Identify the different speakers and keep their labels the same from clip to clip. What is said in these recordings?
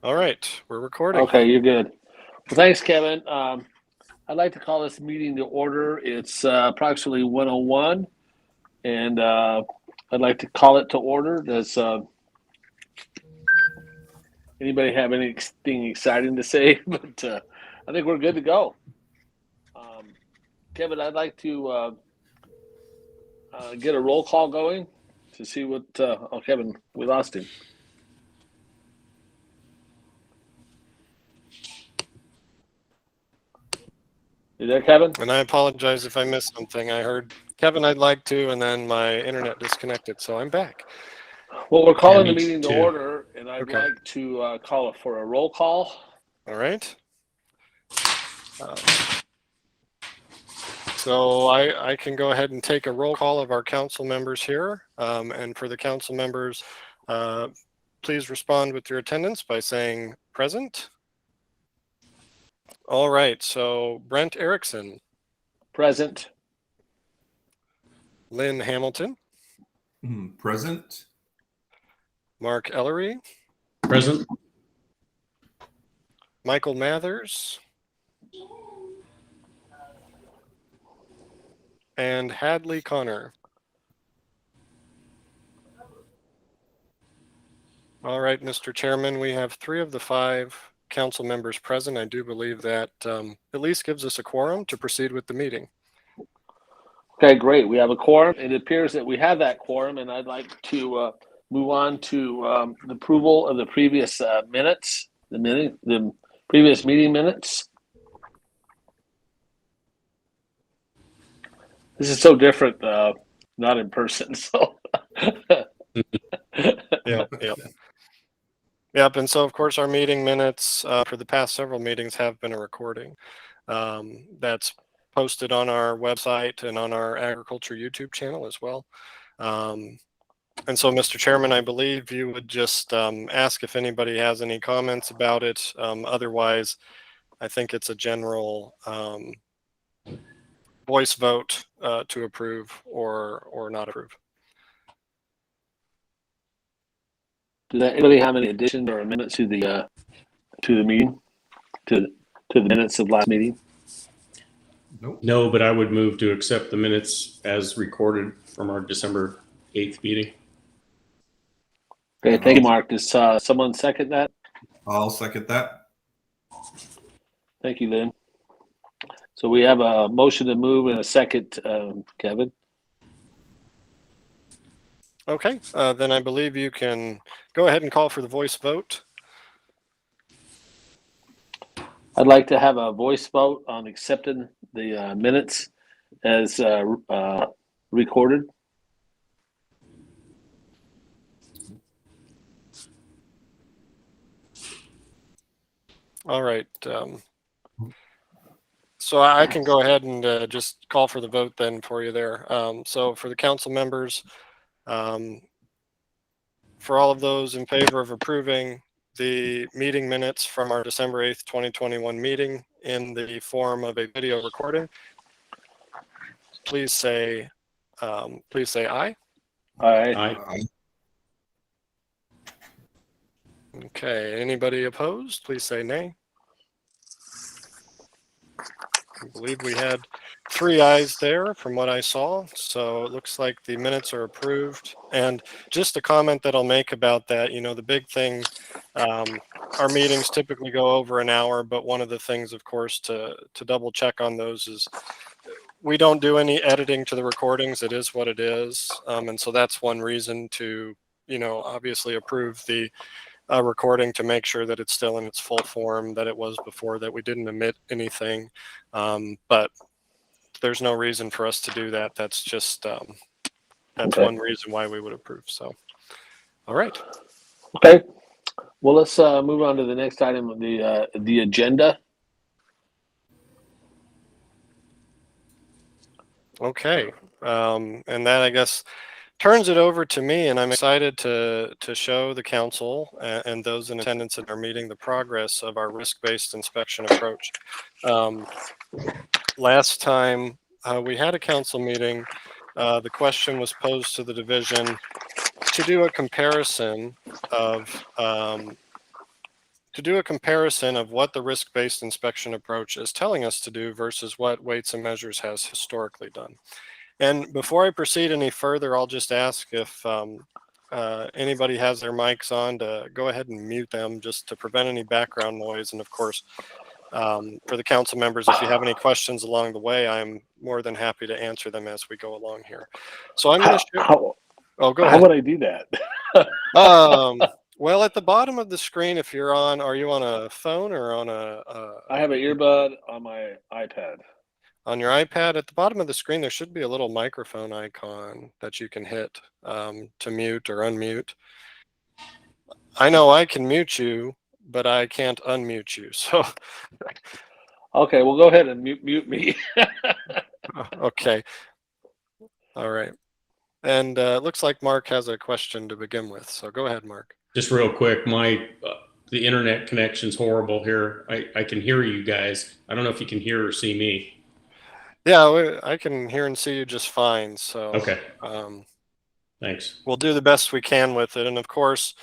Speaker 1: All right, we're recording.
Speaker 2: Okay, you're good. Well, thanks, Kevin. I'd like to call this meeting to order. It's approximately 1:01, and I'd like to call it to order. Does anybody have anything exciting to say? But I think we're good to go. Kevin, I'd like to get a roll call going to see what. Oh, Kevin, we lost him. You there, Kevin?
Speaker 1: And I apologize if I missed something. I heard Kevin, I'd like to, and then my internet disconnected, so I'm back.
Speaker 2: Well, we're calling the
Speaker 3: me
Speaker 2: meeting to
Speaker 3: too.
Speaker 2: order, and I'd
Speaker 1: Okay.
Speaker 2: like to call it for a roll call.
Speaker 1: All right. So I can go ahead and take a roll call of our council members here. And for the council members, please respond with your attendance by saying present. All right, so Brent Erickson,
Speaker 2: Present.
Speaker 1: Lynn Hamilton,
Speaker 4: Present.
Speaker 1: Mark Ellery,
Speaker 3: Present.
Speaker 1: Michael Mathers, and Hadley Connor. All right, Mr. Chairman, we have 3 of the 5 council members present. I do believe that at least gives us a quorum to proceed with the meeting.
Speaker 2: Okay, great. We have a quorum. It appears that we have that quorum, and I'd like to move on to the approval of the previous minutes, the previous meeting minutes. This is so different, not in person. So,
Speaker 1: Yep. And so, of course, our meeting minutes for the past several meetings have been a recording. That's posted on our website and on our agriculture YouTube channel as well. And so, Mr. Chairman, I believe you would just ask if anybody has any comments about it. Otherwise, I think it's a general voice vote to approve or not approve.
Speaker 2: does anybody have any additions or amendments to the meeting, to the minutes of last meeting?
Speaker 4: Nope.
Speaker 3: No, but I would move to accept the minutes as recorded from our December 8th meeting.
Speaker 2: Okay, thank you, Mark. Does someone second that?
Speaker 4: I'll second that.
Speaker 2: Thank you, Lynn. So we have a motion to move and a second, Kevin.
Speaker 1: Okay, then I believe you can go ahead and call for the voice vote.
Speaker 2: I'd like to have a voice vote on accepting the minutes as recorded.
Speaker 1: All right. So I can go ahead and just call for the vote then for you there. So for the council members, for all of those in favor of approving the meeting minutes from our December 8th, 2021 meeting in the form of a video recording, please say aye.
Speaker 2: Aye.
Speaker 3: Aye.
Speaker 1: Okay, anybody opposed? Please say nay. I believe we had 3 ayes there from what I saw. So it looks like the minutes are approved. And just a comment that I'll make about that, the big thing, our meetings typically go over an hour, but one of the things, of course, to double check on those is we don't do any editing to the recordings. It is what it is. And so that's one reason to, obviously approve the recording to make sure that it's still in its full form that it was before, that we didn't omit anything. But there's no reason for us to do that. That's just, that's
Speaker 2: Okay.
Speaker 1: one reason why we would approve. So, all right.
Speaker 2: Okay. Well, let's move on to the next item of the agenda.
Speaker 1: Okay. And that, I guess, turns it over to me, and I'm excited to show the council and those in attendance at our meeting the progress of our risk-based inspection approach. Last time we had a council meeting, the question was posed to the division to do a comparison of to do a comparison of what the risk-based inspection approach is telling us to do versus what Weights and Measures has historically done. And before I proceed any further, I'll just ask if anybody has their mics on to go ahead and mute them just to prevent any background noise. And of course, for the council members, if you have any questions along the way, I'm more than happy to answer them as we go along here. So I'm going to share. Oh, go
Speaker 2: How
Speaker 1: ahead.
Speaker 2: would I do that?
Speaker 1: Well, at the bottom of the screen, if you're on, are you on a phone or on
Speaker 2: I have an earbud on my iPad.
Speaker 1: on your iPad? At the bottom of the screen, there should be a little microphone icon that you can hit to mute or unmute. I know I can mute you, but I can't unmute you. So,
Speaker 2: Okay, well, go ahead and mute me.
Speaker 1: okay. All right. And it looks like Mark has a question to begin with. So go ahead, Mark.
Speaker 3: Just real quick, the internet connection's horrible here. I can hear you guys. I don't know if you can hear or see me.
Speaker 1: Yeah, I can hear and see you just fine. So
Speaker 3: Okay. Thanks.
Speaker 1: We'll do the best we can with it. And of course,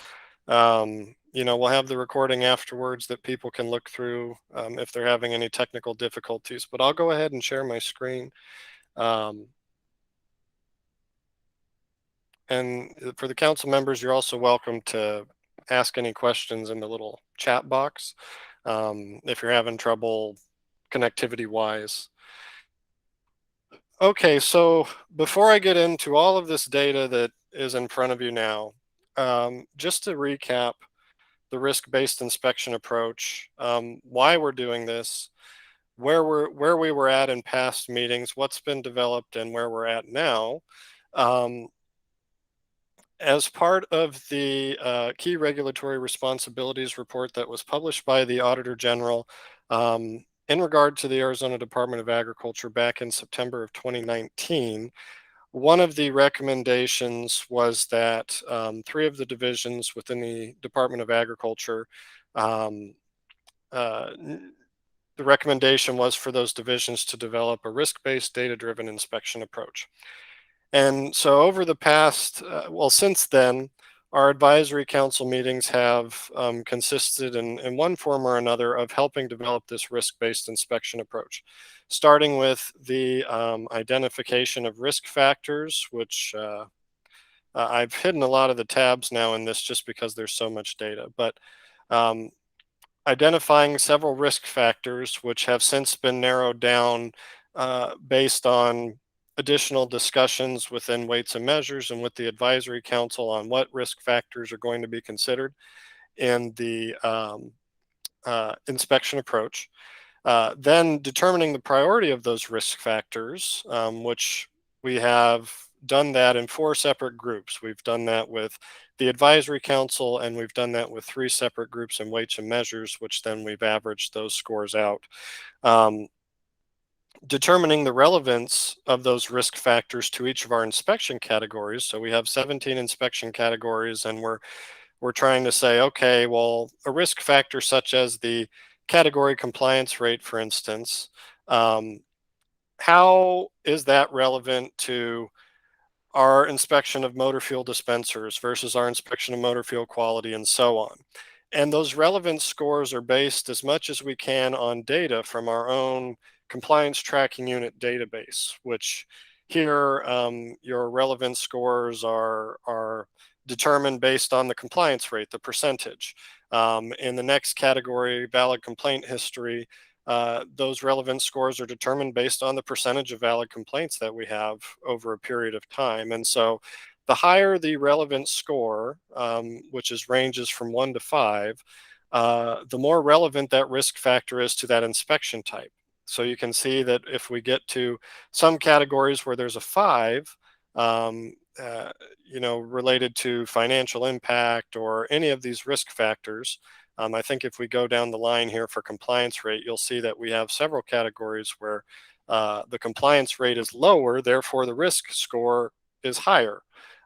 Speaker 1: we'll have the recording afterwards that people can look through if they're having any technical difficulties. But I'll go ahead and share my screen. And for the council members, you're also welcome to ask any questions in the little chat box if you're having trouble connectivity wise. Okay, so before I get into all of this data that is in front of you now, just to recap the risk-based inspection approach, why we're doing this, where we were at in past meetings, what's been developed, and where we're at now. As part of the key regulatory responsibilities report that was published by the Auditor General in regard to the Arizona Department of Agriculture back in September of 2019, one of the recommendations was that 3 of the divisions within the Department of Agriculture, the recommendation was for those divisions to develop a risk-based data-driven inspection approach. And so over the past, since then, our advisory council meetings have consisted in one form or another of helping develop this risk-based inspection approach, starting with the identification of risk factors, which I've hidden a lot of the tabs now in this just because there's so much data, but identifying several risk factors, which have since been narrowed down based on additional discussions within Weights and Measures and with the advisory council on what risk factors are going to be considered in the inspection approach. Then determining the priority of those risk factors, which we have done that in 4 separate groups. We've done that with the advisory council, and we've done that with 3 separate groups in Weights and Measures, which then we've averaged those scores out. Determining the relevance of those risk factors to each of our inspection categories. So we have 17 inspection categories, and we're trying to say, okay, well, a risk factor such as the category compliance rate, for instance, how is that relevant to our inspection of motor fuel dispensers versus our inspection of motor fuel quality and so on? And those relevance scores are based as much as we can on data from our own compliance tracking unit database, which here your relevance scores are determined based on the compliance rate, the percentage. In the next category, valid complaint history, those relevance scores are determined based on the percentage of valid complaints that we have over a period of time. And so the higher the relevance score, which ranges from 1 to 5, the more relevant that risk factor is to that inspection type. So you can see that if we get to some categories where there's a 5, related to financial impact or any of these risk factors, I think if we go down the line here for compliance rate, you'll see that we have several categories where the compliance rate is lower, therefore the risk score is higher.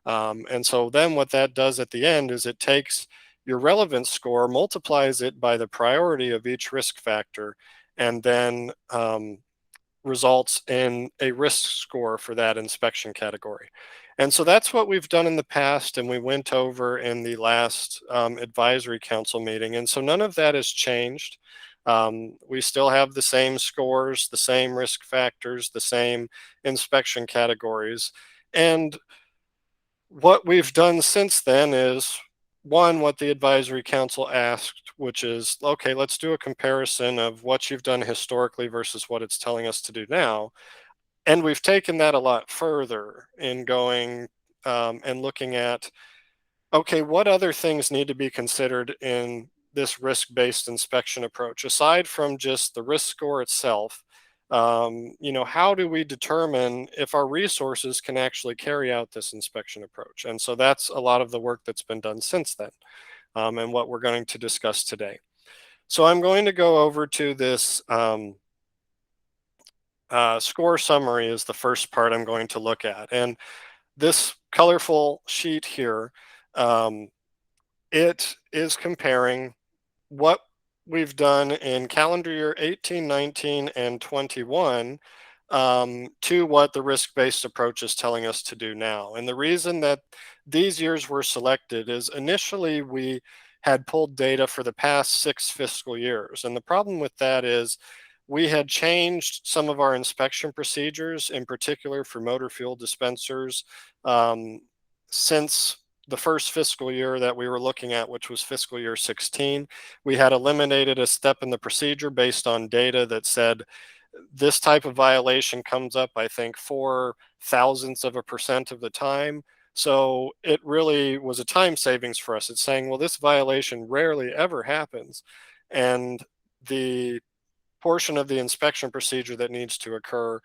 Speaker 1: And so then what that does at the end is it takes your relevance score, multiplies it by the priority of each risk factor, and then results in a risk score for that inspection category. And so that's what we've done in the past, and we went over in the last advisory council meeting. And so none of that has changed. We still have the same scores, the same risk factors, the same inspection categories. And what we've done since then is one, what the advisory council asked, which is, okay, let's do a comparison of what you've done historically versus what it's telling us to do now. And we've taken that a lot further in going and looking at, okay, what other things need to be considered in this risk-based inspection approach aside from just the risk score itself? How do we determine if our resources can actually carry out this inspection approach? And so that's a lot of the work that's been done since then, and what we're going to discuss today. So I'm going to go over to this score summary is the first part I'm going to look at. And this colorful sheet here, it is comparing what we've done in calendar year 18, 19, and 21 to what the risk-based approach is telling us to do now. And the reason that these years were selected is initially we had pulled data for the past 6 fiscal years. And the problem with that is we had changed some of our inspection procedures, in particular for motor fuel dispensers, since the first fiscal year that we were looking at, which was fiscal year 16. We had eliminated a step in the procedure based on data that said this type of violation comes up, I think, 0.004% of the time. So it really was a time savings for us. It's saying, well, this violation rarely ever happens. And the portion of the inspection procedure that needs to occur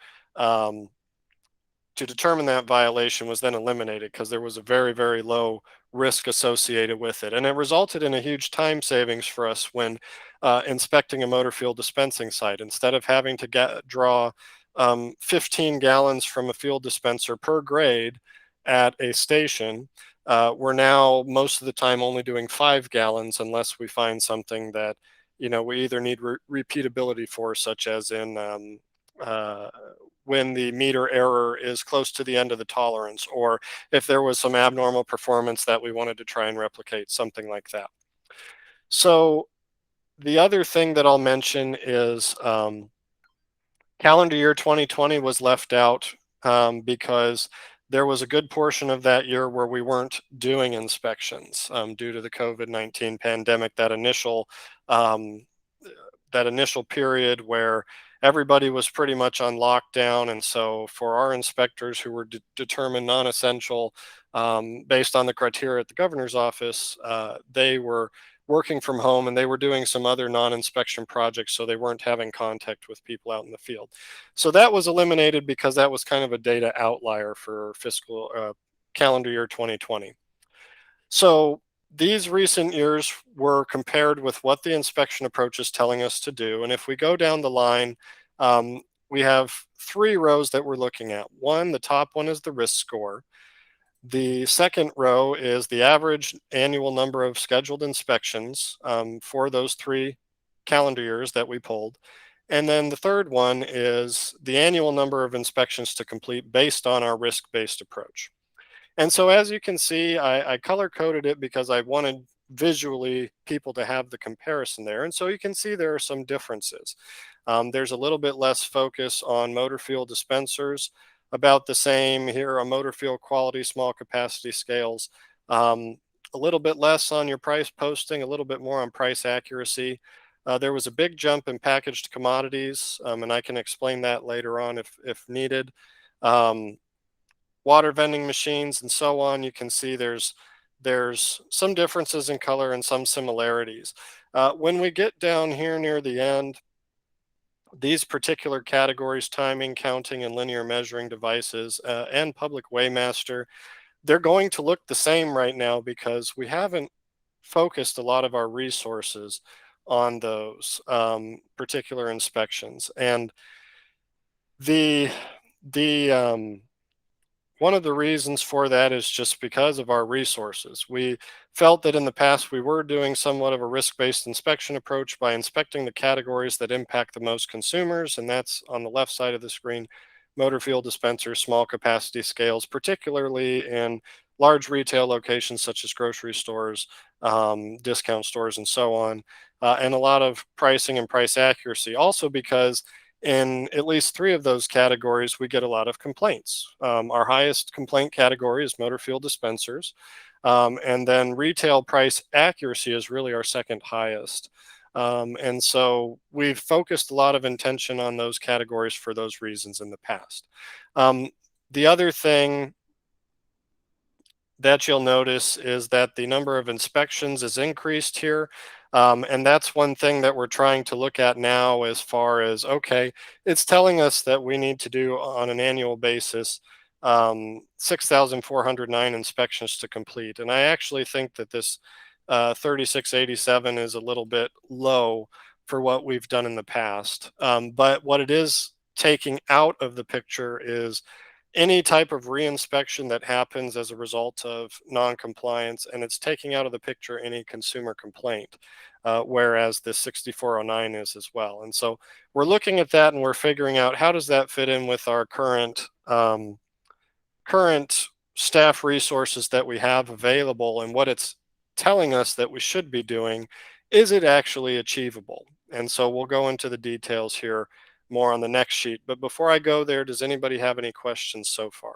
Speaker 1: to determine that violation was then eliminated because there was a very, very low risk associated with it. And it resulted in a huge time savings for us when inspecting a motor fuel dispensing site. Instead of having to draw 15 gallons from a fuel dispenser per grade at a station, we're now most of the time only doing 5 gallons unless we find something that we either need repeatability for, such as in when the meter error is close to the end of the tolerance, or if there was some abnormal performance that we wanted to try and replicate, something like that. So the other thing that I'll mention is calendar year 2020 was left out because there was a good portion of that year where we weren't doing inspections due to the COVID-19 pandemic, um, that initial period where everybody was pretty much on lockdown. And so for our inspectors who were determined non-essential based on the criteria at the governor's office, they were working from home and they were doing some other non-inspection projects, so they weren't having contact with people out in the field. So that was eliminated because that was kind of a data outlier for fiscal calendar year 2020. So these recent years were compared with what the inspection approach is telling us to do. And if we go down the line, we have 3 rows that we're looking at. One, the top one is the risk score. The second row is the average annual number of scheduled inspections for those 3 calendar years that we pulled. And then the third one is the annual number of inspections to complete based on our risk-based approach. And so as you can see, I color coded it because I wanted visually people to have the comparison there. And so you can see there are some differences. There's a little bit less focus on motor fuel dispensers, about the same here on motor fuel quality, small capacity scales, a little bit less on your price posting, a little bit more on price accuracy. There was a big jump in packaged commodities, and I can explain that later on if needed. Water vending machines and so on, you can see there's some differences in color and some similarities. When we get down here near the end, these particular categories, timing, counting, and linear measuring devices, and public weighmaster, they're going to look the same right now because we haven't focused a lot of our resources on those particular inspections. And the one of the reasons for that is just because of our resources. We felt that in the past we were doing somewhat of a risk-based inspection approach by inspecting the categories that impact the most consumers, and that's on the left side of the screen, motor fuel dispensers, small capacity scales, particularly in large retail locations such as grocery stores, discount stores, and so on, and a lot of pricing and price accuracy. Also, because in at least three of those categories, we get a lot of complaints. Our highest complaint category is motor fuel dispensers. And then retail price accuracy is really our second highest. And so we've focused a lot of intention on those categories for those reasons in the past. The other thing that you'll notice is that the number of inspections is increased here. And that's one thing that we're trying to look at now as far as, okay, it's telling us that we need to do on an annual basis 6,409 inspections to complete. And I actually think that this 3687 is a little bit low for what we've done in the past. But what it is taking out of the picture is any type of reinspection that happens as a result of non-compliance, and it's taking out of the picture any consumer complaint, whereas the 6409 is as well. And so we're looking at that and we're figuring out how does that fit in with our current staff resources that we have available, and what it's telling us that we should be doing, is it actually achievable? And so we'll go into the details here more on the next sheet. But before I go there, does anybody have any questions so far?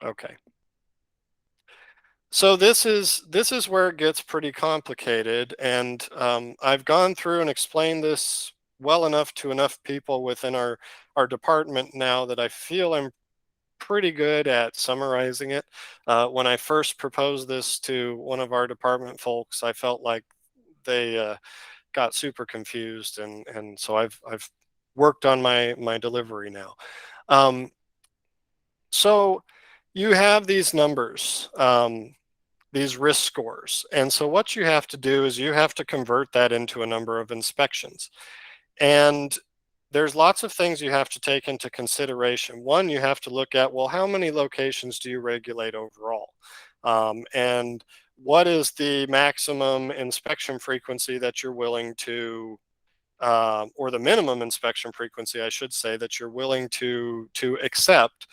Speaker 1: Okay. So this is where it gets pretty complicated, and I've gone through and explained this well enough to enough people within our department now that I feel I'm pretty good at summarizing it. When I first proposed this to one of our department folks, I felt like they got super confused, and so I've worked on my delivery now. So you have these numbers, these risk scores, and so what you have to do is you have to convert that into a number of inspections. And there's lots of things you have to take into consideration. One, you have to look at, well, how many locations do you regulate overall? And what is the maximum inspection frequency that you're willing to, or the minimum inspection frequency, I should say, that you're willing to accept,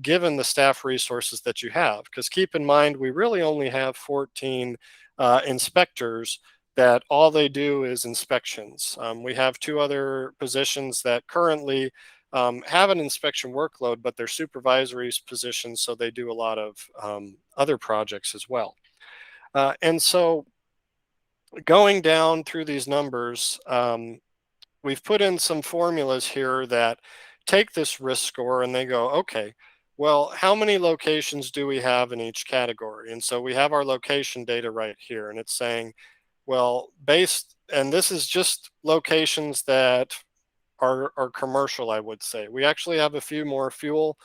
Speaker 1: given the staff resources that you have? Because keep in mind, we really only have 14 inspectors that all they do is inspections. We have two other positions that currently have an inspection workload, but they're supervisory positions, so they do a lot of other projects as well. And so going down through these numbers, we've put in some formulas here that take this risk score and they go, okay, well, how many locations do we have in each category? And so we have our location data right here, and it's saying, well, and this is just locations that are commercial, I would say. We actually have a few more fuel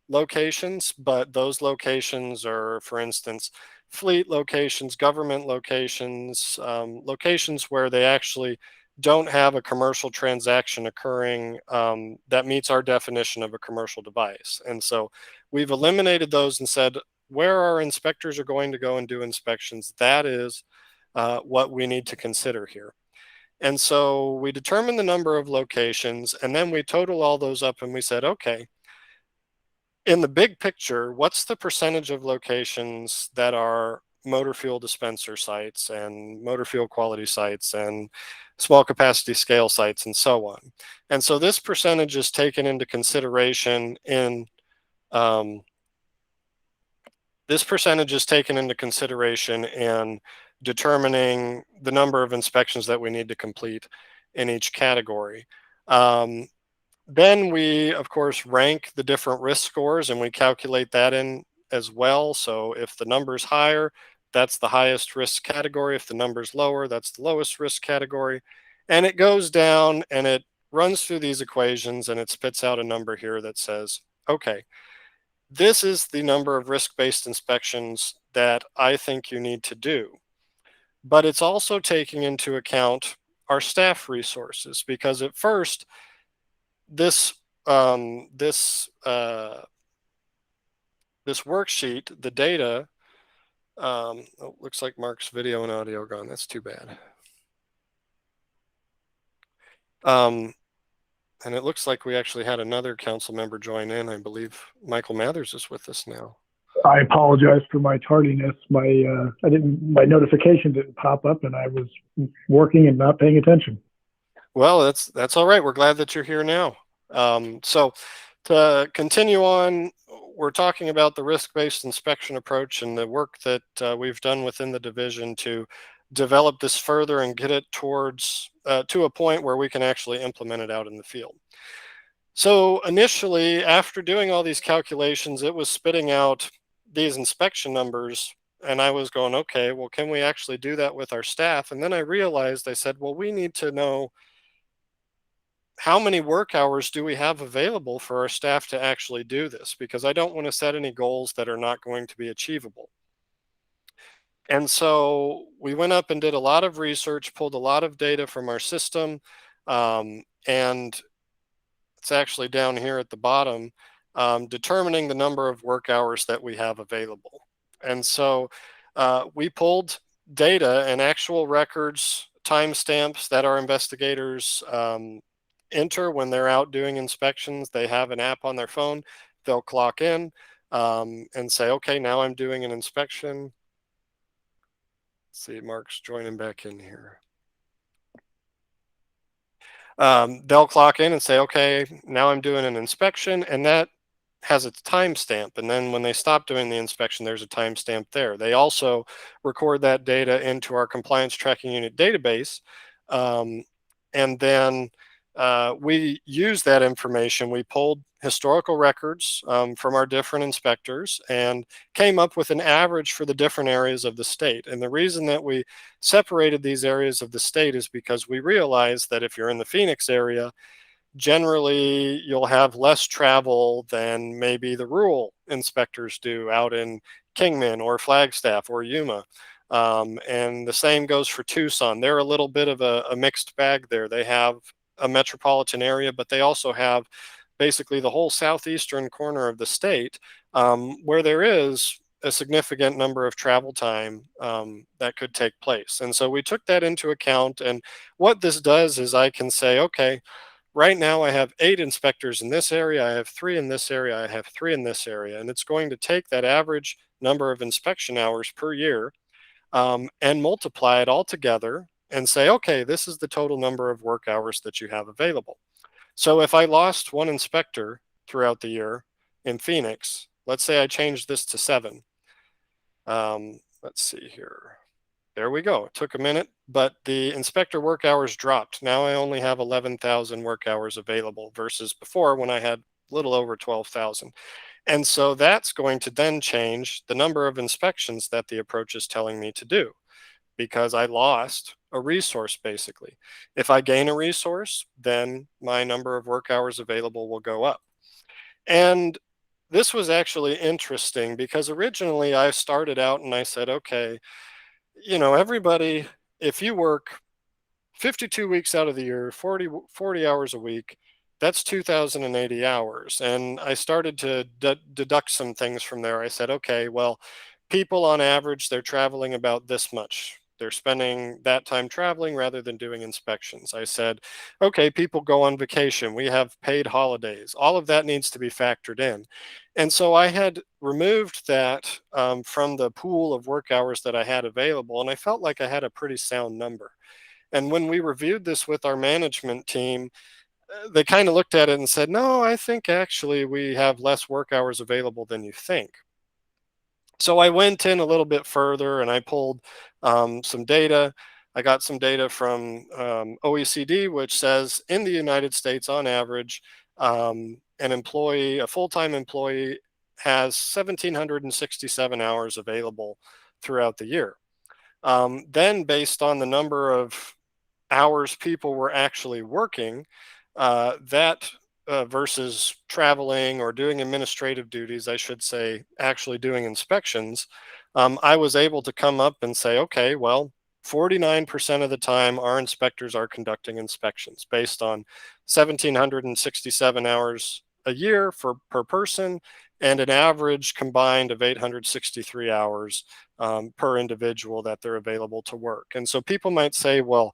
Speaker 1: locations, but those locations are, for instance, fleet locations, government locations, locations where they actually don't have a commercial transaction occurring that meets our definition of a commercial device. And so we've eliminated those and said where our inspectors are going to go and do inspections, that is what we need to consider here. And so we determined the number of locations, and then we total all those up and we said, okay, in the big picture, what's the percentage of locations that are motor fuel dispenser sites and motor fuel quality sites and small capacity scale sites and so on? And so this percentage is taken into consideration in determining the number of inspections that we need to complete in each category. Then we, of course, rank the different risk scores and we calculate that in as well. So if the number is higher, that's the highest risk category. If the number is lower, that's the lowest risk category. And it goes down and it runs through these equations and it spits out a number here that says, okay, this is the number of risk-based inspections that I think you need to do. But it's also taking into account our staff resources, because at first, this worksheet, the data, looks like Mark's video and audio gone. That's too bad. And it looks like we actually had another council member join in. I believe Michael Mathers is with us now.
Speaker 5: I apologize for my tardiness. My notification didn't pop up, and I was working and not paying attention.
Speaker 1: Well, that's all right. We're glad that you're here now. So to continue on, we're talking about the risk-based inspection approach and the work that we've done within the division to develop this further and get it towards to a point where we can actually implement it out in the field. So initially, after doing all these calculations, it was spitting out these inspection numbers, and I was going, okay, well, can we actually do that with our staff? And then I realized, I said, well, we need to know how many work hours do we have available for our staff to actually do this? Because I don't want to set any goals that are not going to be achievable. And so we went up and did a lot of research, pulled a lot of data from our system, and it's actually down here at the bottom, determining the number of work hours that we have available. And so we pulled data and actual records, timestamps that our investigators enter when they're out doing inspections. They have an app on their phone. They'll clock in and say, okay, now I'm doing an inspection. Let's see, Mark's joining back in here. They'll clock in and say, okay, now I'm doing an inspection, and that has its timestamp. And then when they stop doing the inspection, there's a timestamp there. They also record that data into our compliance tracking unit database. And then we use that information. We pulled historical records from our different inspectors and came up with an average for the different areas of the state. And the reason that we separated these areas of the state is because we realized that if you're in the Phoenix area, generally you'll have less travel than maybe the rural inspectors do out in Kingman or Flagstaff or Yuma. And the same goes for Tucson. They're a little bit of a mixed bag there. They have a metropolitan area, but they also have basically the whole southeastern corner of the state where there is a significant number of travel time that could take place. And so we took that into account. And what this does is I can say, okay, right now I have 8 inspectors in this area, I have 3 in this area, I have 3 in this area. And it's going to take that average number of inspection hours per year and multiply it all together and say, okay, this is the total number of work hours that you have available. So if I lost 1 inspector throughout the year in Phoenix, let's say I changed this to 7. Let's see here. There we go. It took a minute, but the inspector work hours dropped. Now I only have 11,000 work hours available versus before when I had a little over 12,000. And so that's going to then change the number of inspections that the approach is telling me to do because I lost a resource basically. If I gain a resource, then my number of work hours available will go up. And this was actually interesting because originally I started out and I said, okay, you know, everybody, if you work 52 weeks out of the year, 40 hours a week, that's 2,080 hours. And I started to deduct some things from there. I said, okay, well, people on average, they're traveling about this much. They're spending that time traveling rather than doing inspections. I said, okay, people go on vacation. We have paid holidays. All of that needs to be factored in. And so I had removed that from the pool of work hours that I had available. And I felt like I had a pretty sound number. And when we reviewed this with our management team, they kind of looked at it and said, no, I think actually we have less work hours available than you think. So I went in a little bit further and I pulled some data. I got some data from OECD, which says in the United States, on average, an employee, a full-time employee, has 1,767 hours available throughout the year. Then based on the number of hours people were actually working, versus traveling or doing administrative duties, I should say, actually doing inspections, I was able to come up and say, okay, well, 49% of the time our inspectors are conducting inspections based on 1,767 hours a year per person and an average combined of 863 hours per individual that they're available to work. And so people might say, well,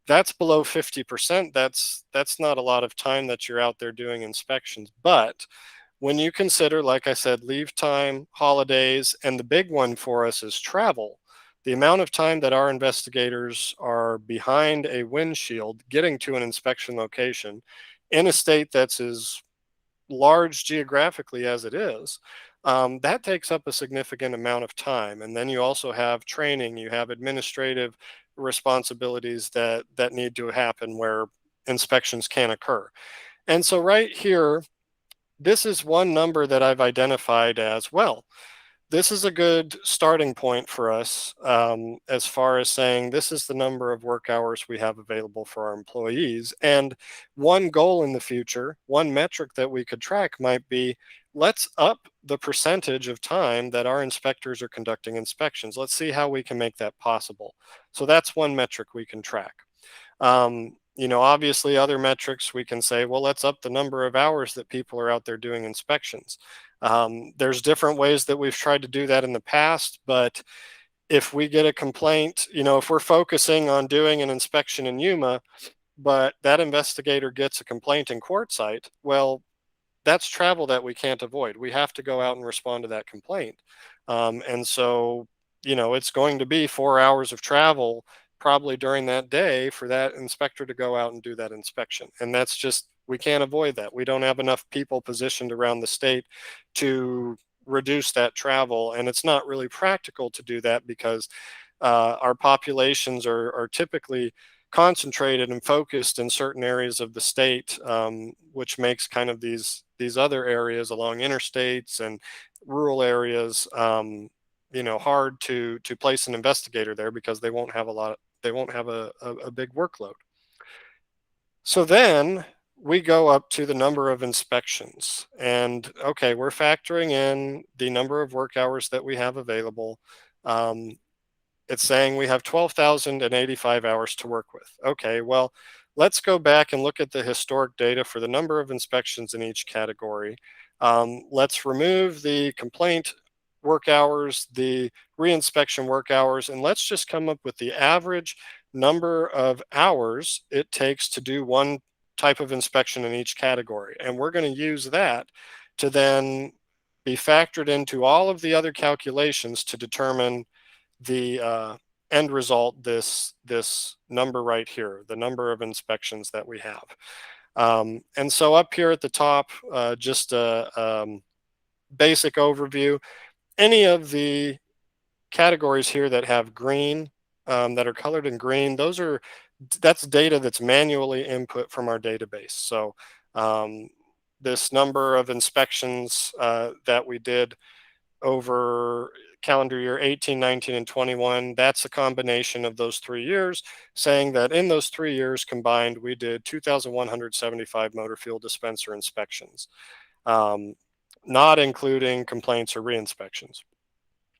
Speaker 1: that's below 50%. That's not a lot of time that you're out there doing inspections. But when you consider, like I said, leave time, holidays, and the big one for us is travel, the amount of time that our investigators are behind a windshield getting to an inspection location in a state that's as large geographically as it is, that takes up a significant amount of time. And then you also have training, you have administrative responsibilities that need to happen where inspections can occur. And so right here, this is one number that I've identified as, well, this is a good starting point for us, as far as saying this is the number of work hours we have available for our employees. And one goal in the future, one metric that we could track might be, let's up the percentage of time that our inspectors are conducting inspections. Let's see how we can make that possible. So that's one metric we can track. Obviously other metrics we can say, well, let's up the number of hours that people are out there doing inspections. There's different ways that we've tried to do that in the past, but if we get a complaint, if we're focusing on doing an inspection in Yuma, but that investigator gets a complaint in Quartzsite, well, that's travel that we can't avoid. We have to go out and respond to that complaint. And so, it's going to be 4 hours of travel probably during that day for that inspector to go out and do that inspection. And that's just, we can't avoid that. We don't have enough people positioned around the state to reduce that travel. And it's not really practical to do that because our populations are typically concentrated and focused in certain areas of the state, which makes kind of these other areas along interstates and rural areas, hard to place an investigator there because they won't have a big workload. So then we go up to the number of inspections, and okay, we're factoring in the number of work hours that we have available. It's saying we have 12,085 hours to work with. Okay, well, let's go back and look at the historic data for the number of inspections in each category. Let's remove the complaint work hours, the reinspection work hours, and let's just come up with the average number of hours it takes to do one type of inspection in each category. And we're going to use that to then be factored into all of the other calculations to determine the end result, this number right here, the number of inspections that we have. And so up here at the top, just a basic overview. Any of the categories here that have green, that are colored in green, that's data that's manually input from our database. So this number of inspections that we did over calendar year 18, 19, and 21, that's a combination of those 3 years, saying that in those 3 years combined, we did 2,175 motor fuel dispenser inspections, not including complaints or re-inspections.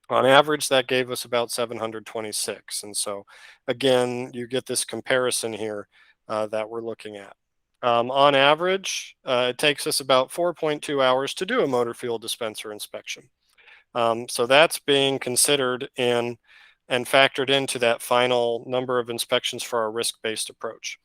Speaker 1: On average, that gave us about 726. And so again, you get this comparison here that we're looking at. On average, it takes us about 4.2 hours to do a motor fuel dispenser inspection. So that's being considered in and factored into that final number of inspections for our risk-based approach.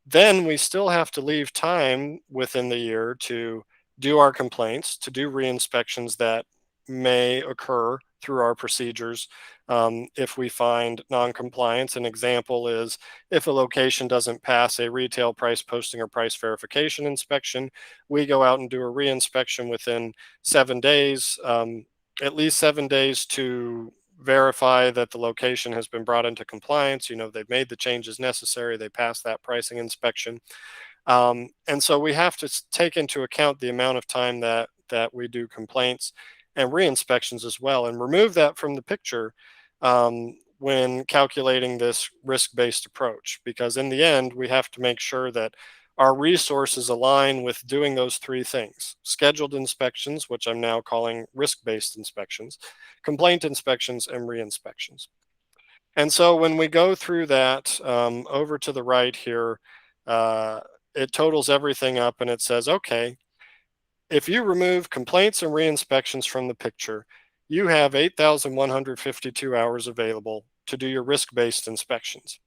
Speaker 1: Then we still have to leave time within the year to do our complaints, to do re-inspections that may occur through our procedures. If we find non-compliance, an example is if a location doesn't pass a retail price posting or price verification inspection, we go out and do a re-inspection within 7 days, at least 7 days to verify that the location has been brought into compliance. They've made the changes necessary, they passed that pricing inspection. And so we have to take into account the amount of time that we do complaints and re-inspections as well, and remove that from the picture when calculating this risk-based approach, because in the end, we have to make sure that our resources align with doing those 3 things: scheduled inspections, which I'm now calling risk-based inspections, complaint inspections, and re-inspections. And so when we go through that, over to the right here, it totals everything up and it says, okay, if you remove complaints and re-inspections from the picture, you have 8,152 hours available to do your risk-based inspections.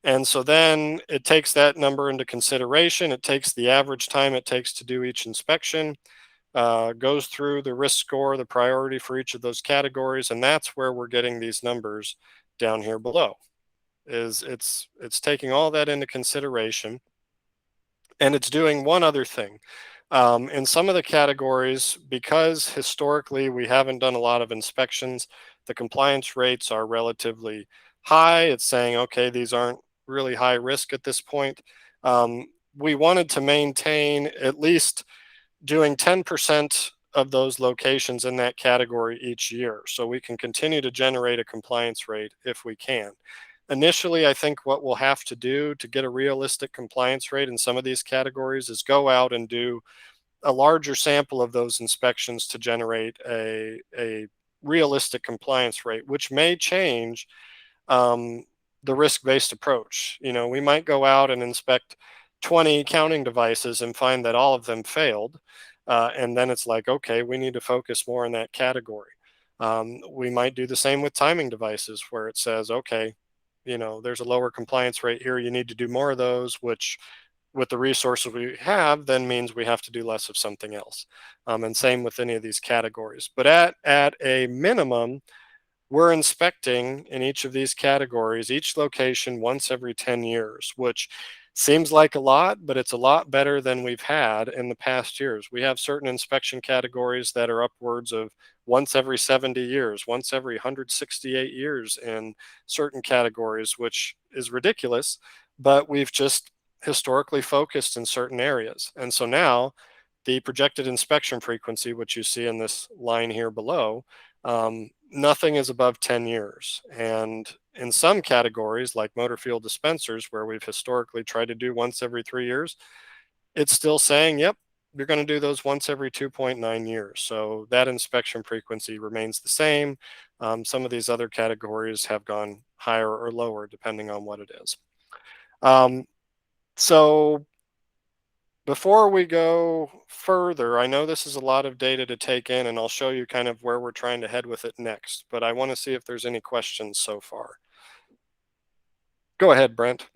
Speaker 1: And so then it takes that number into consideration. It takes the average time it takes to do each inspection, goes through the risk score, the priority for each of those categories, and that's where we're getting these numbers down here below. It's taking all that into consideration, and it's doing one other thing. In some of the categories, because historically we haven't done a lot of inspections, the compliance rates are relatively high. It's saying, okay, these aren't really high risk at this point. We wanted to maintain at least doing 10% of those locations in that category each year, so we can continue to generate a compliance rate if we can. Initially, I think what we'll have to do to get a realistic compliance rate in some of these categories is go out and do a larger sample of those inspections to generate a realistic compliance rate, which may change the risk-based approach. We might go out and inspect 20 counting devices and find that all of them failed. And then it's like, okay, we need to focus more in that category. We might do the same with timing devices where it says, okay, there's a lower compliance rate here. You need to do more of those, which with the resources we have then means we have to do less of something else. And same with any of these categories. But at a minimum, we're inspecting in each of these categories, each location once every 10 years, which seems like a lot, but it's a lot better than we've had in the past years. We have certain inspection categories that are upwards of once every 70 years, once every 168 years in certain categories, which is ridiculous, but we've just historically focused in certain areas. And so now the projected inspection frequency, which you see in this line here below, nothing is above 10 years. And in some categories, like motor fuel dispensers, where we've historically tried to do once every 3 years, it's still saying, yep, you're going to do those once every 2.9 years. So that inspection frequency remains the same. Some of these other categories have gone higher or lower, depending on what it is. So before we go further, I know this is a lot of data to take in, and I'll show you kind of where we're trying to head with it next, but I want to see if there's any questions so far. Go ahead, Brent,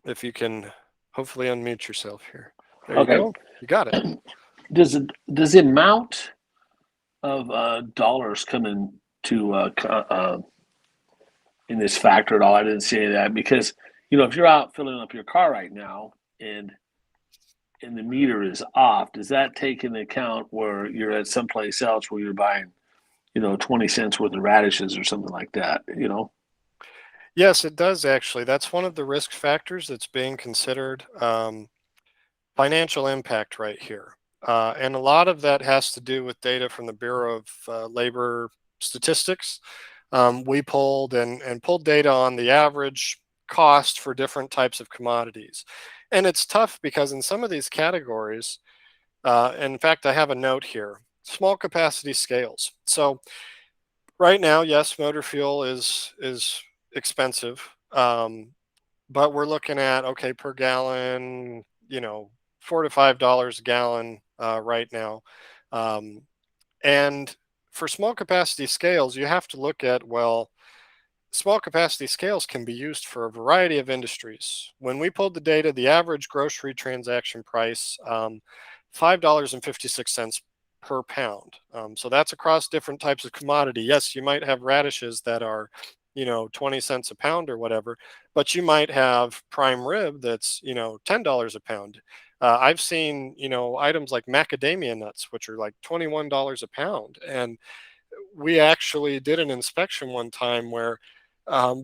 Speaker 1: if you can hopefully unmute yourself here. There
Speaker 2: Okay.
Speaker 1: you go. You got it.
Speaker 2: Does the amount of dollars come into in this factor at all? I didn't see any of that because if you're out filling up your car right now and the meter is off, does that take into account where you're at someplace else where you're buying 20 cents worth of radishes or something like that?
Speaker 1: Yes, it does actually. That's one of the risk factors that's being considered. Financial impact right here. And a lot of that has to do with data from the Bureau of Labor Statistics. We pulled data on the average cost for different types of commodities. And it's tough because in some of these categories, in fact, I have a note here, small capacity scales. So right now, yes, motor fuel is expensive, but we're looking at, okay, per gallon, $4 to $5 a gallon right now. And for small capacity scales, you have to look at, well, small capacity scales can be used for a variety of industries. When we pulled the data, the average grocery transaction price, $5.56 per pound. So that's across different types of commodity. Yes, you might have radishes that are 20 cents a pound or whatever, but you might have prime rib that's, $10 a pound. I've seen, items like macadamia nuts, which are like $21 a pound. And we actually did an inspection one time where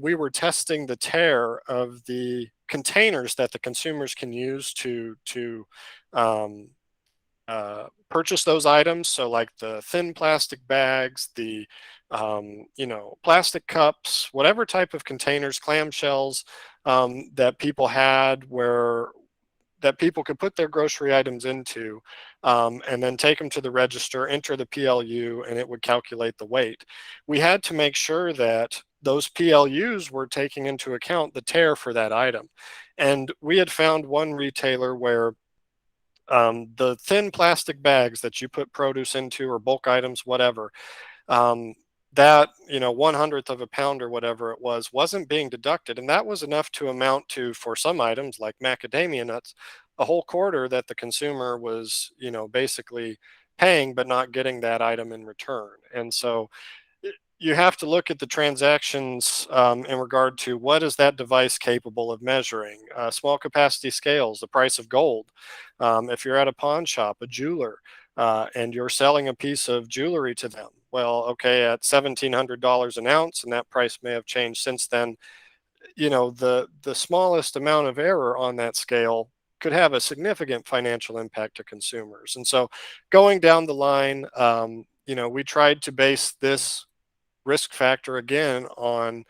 Speaker 1: we were testing the tear of the containers that the consumers can use to purchase those items. So like the thin plastic bags, the plastic cups, whatever type of containers, clamshells that people had that people could put their grocery items into, and then take them to the register, enter the PLU, and it would calculate the weight. We had to make sure that those PLUs were taking into account the tear for that item. And we had found one retailer where the thin plastic bags that you put produce into or bulk items, whatever, that 1/100th of a pound or whatever it was wasn't being deducted, and that was enough to amount to, for some items like macadamia nuts, a whole quarter that the consumer was basically paying but not getting that item in return. And so you have to look at the transactions in regard to what is that device capable of measuring. Small capacity scales, the price of gold. If you're at a pawn shop, a jeweler, and you're selling a piece of jewelry to them, well, okay, at $1,700 an ounce, and that price may have changed since then. The smallest amount of error on that scale could have a significant financial impact to consumers. And so, going down the line, we tried to base this risk factor again on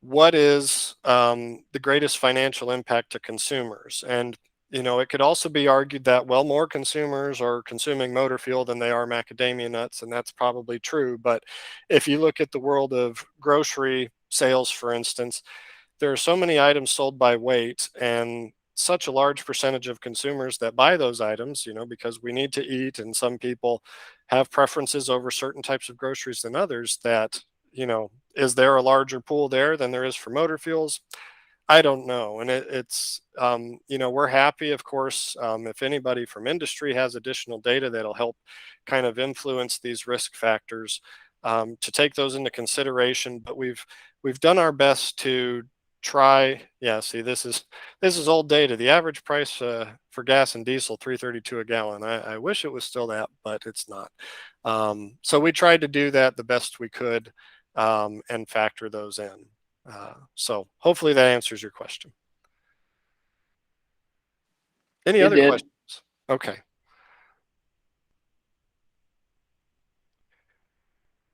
Speaker 1: what is the greatest financial impact to consumers. And it could also be argued that, well, more consumers are consuming motor fuel than they are macadamia nuts, and that's probably true. But if you look at the world of grocery sales, for instance, there are so many items sold by weight, and such a large percentage of consumers that buy those items, because we need to eat, and some people have preferences over certain types of groceries than others, that, is there a larger pool there than there is for motor fuels? I don't know. And we're happy, of course, if anybody from industry has additional data that'll help kind of influence these risk factors, to take those into consideration. But we've done our best to try. Yeah, see, this is old data. The average price for gas and diesel, 3.32 a gallon. I wish it was still that, but it's not. So we tried to do that the best we could, and factor those in. So hopefully that answers your question. Any
Speaker 2: It
Speaker 1: other
Speaker 2: did.
Speaker 1: questions? Okay.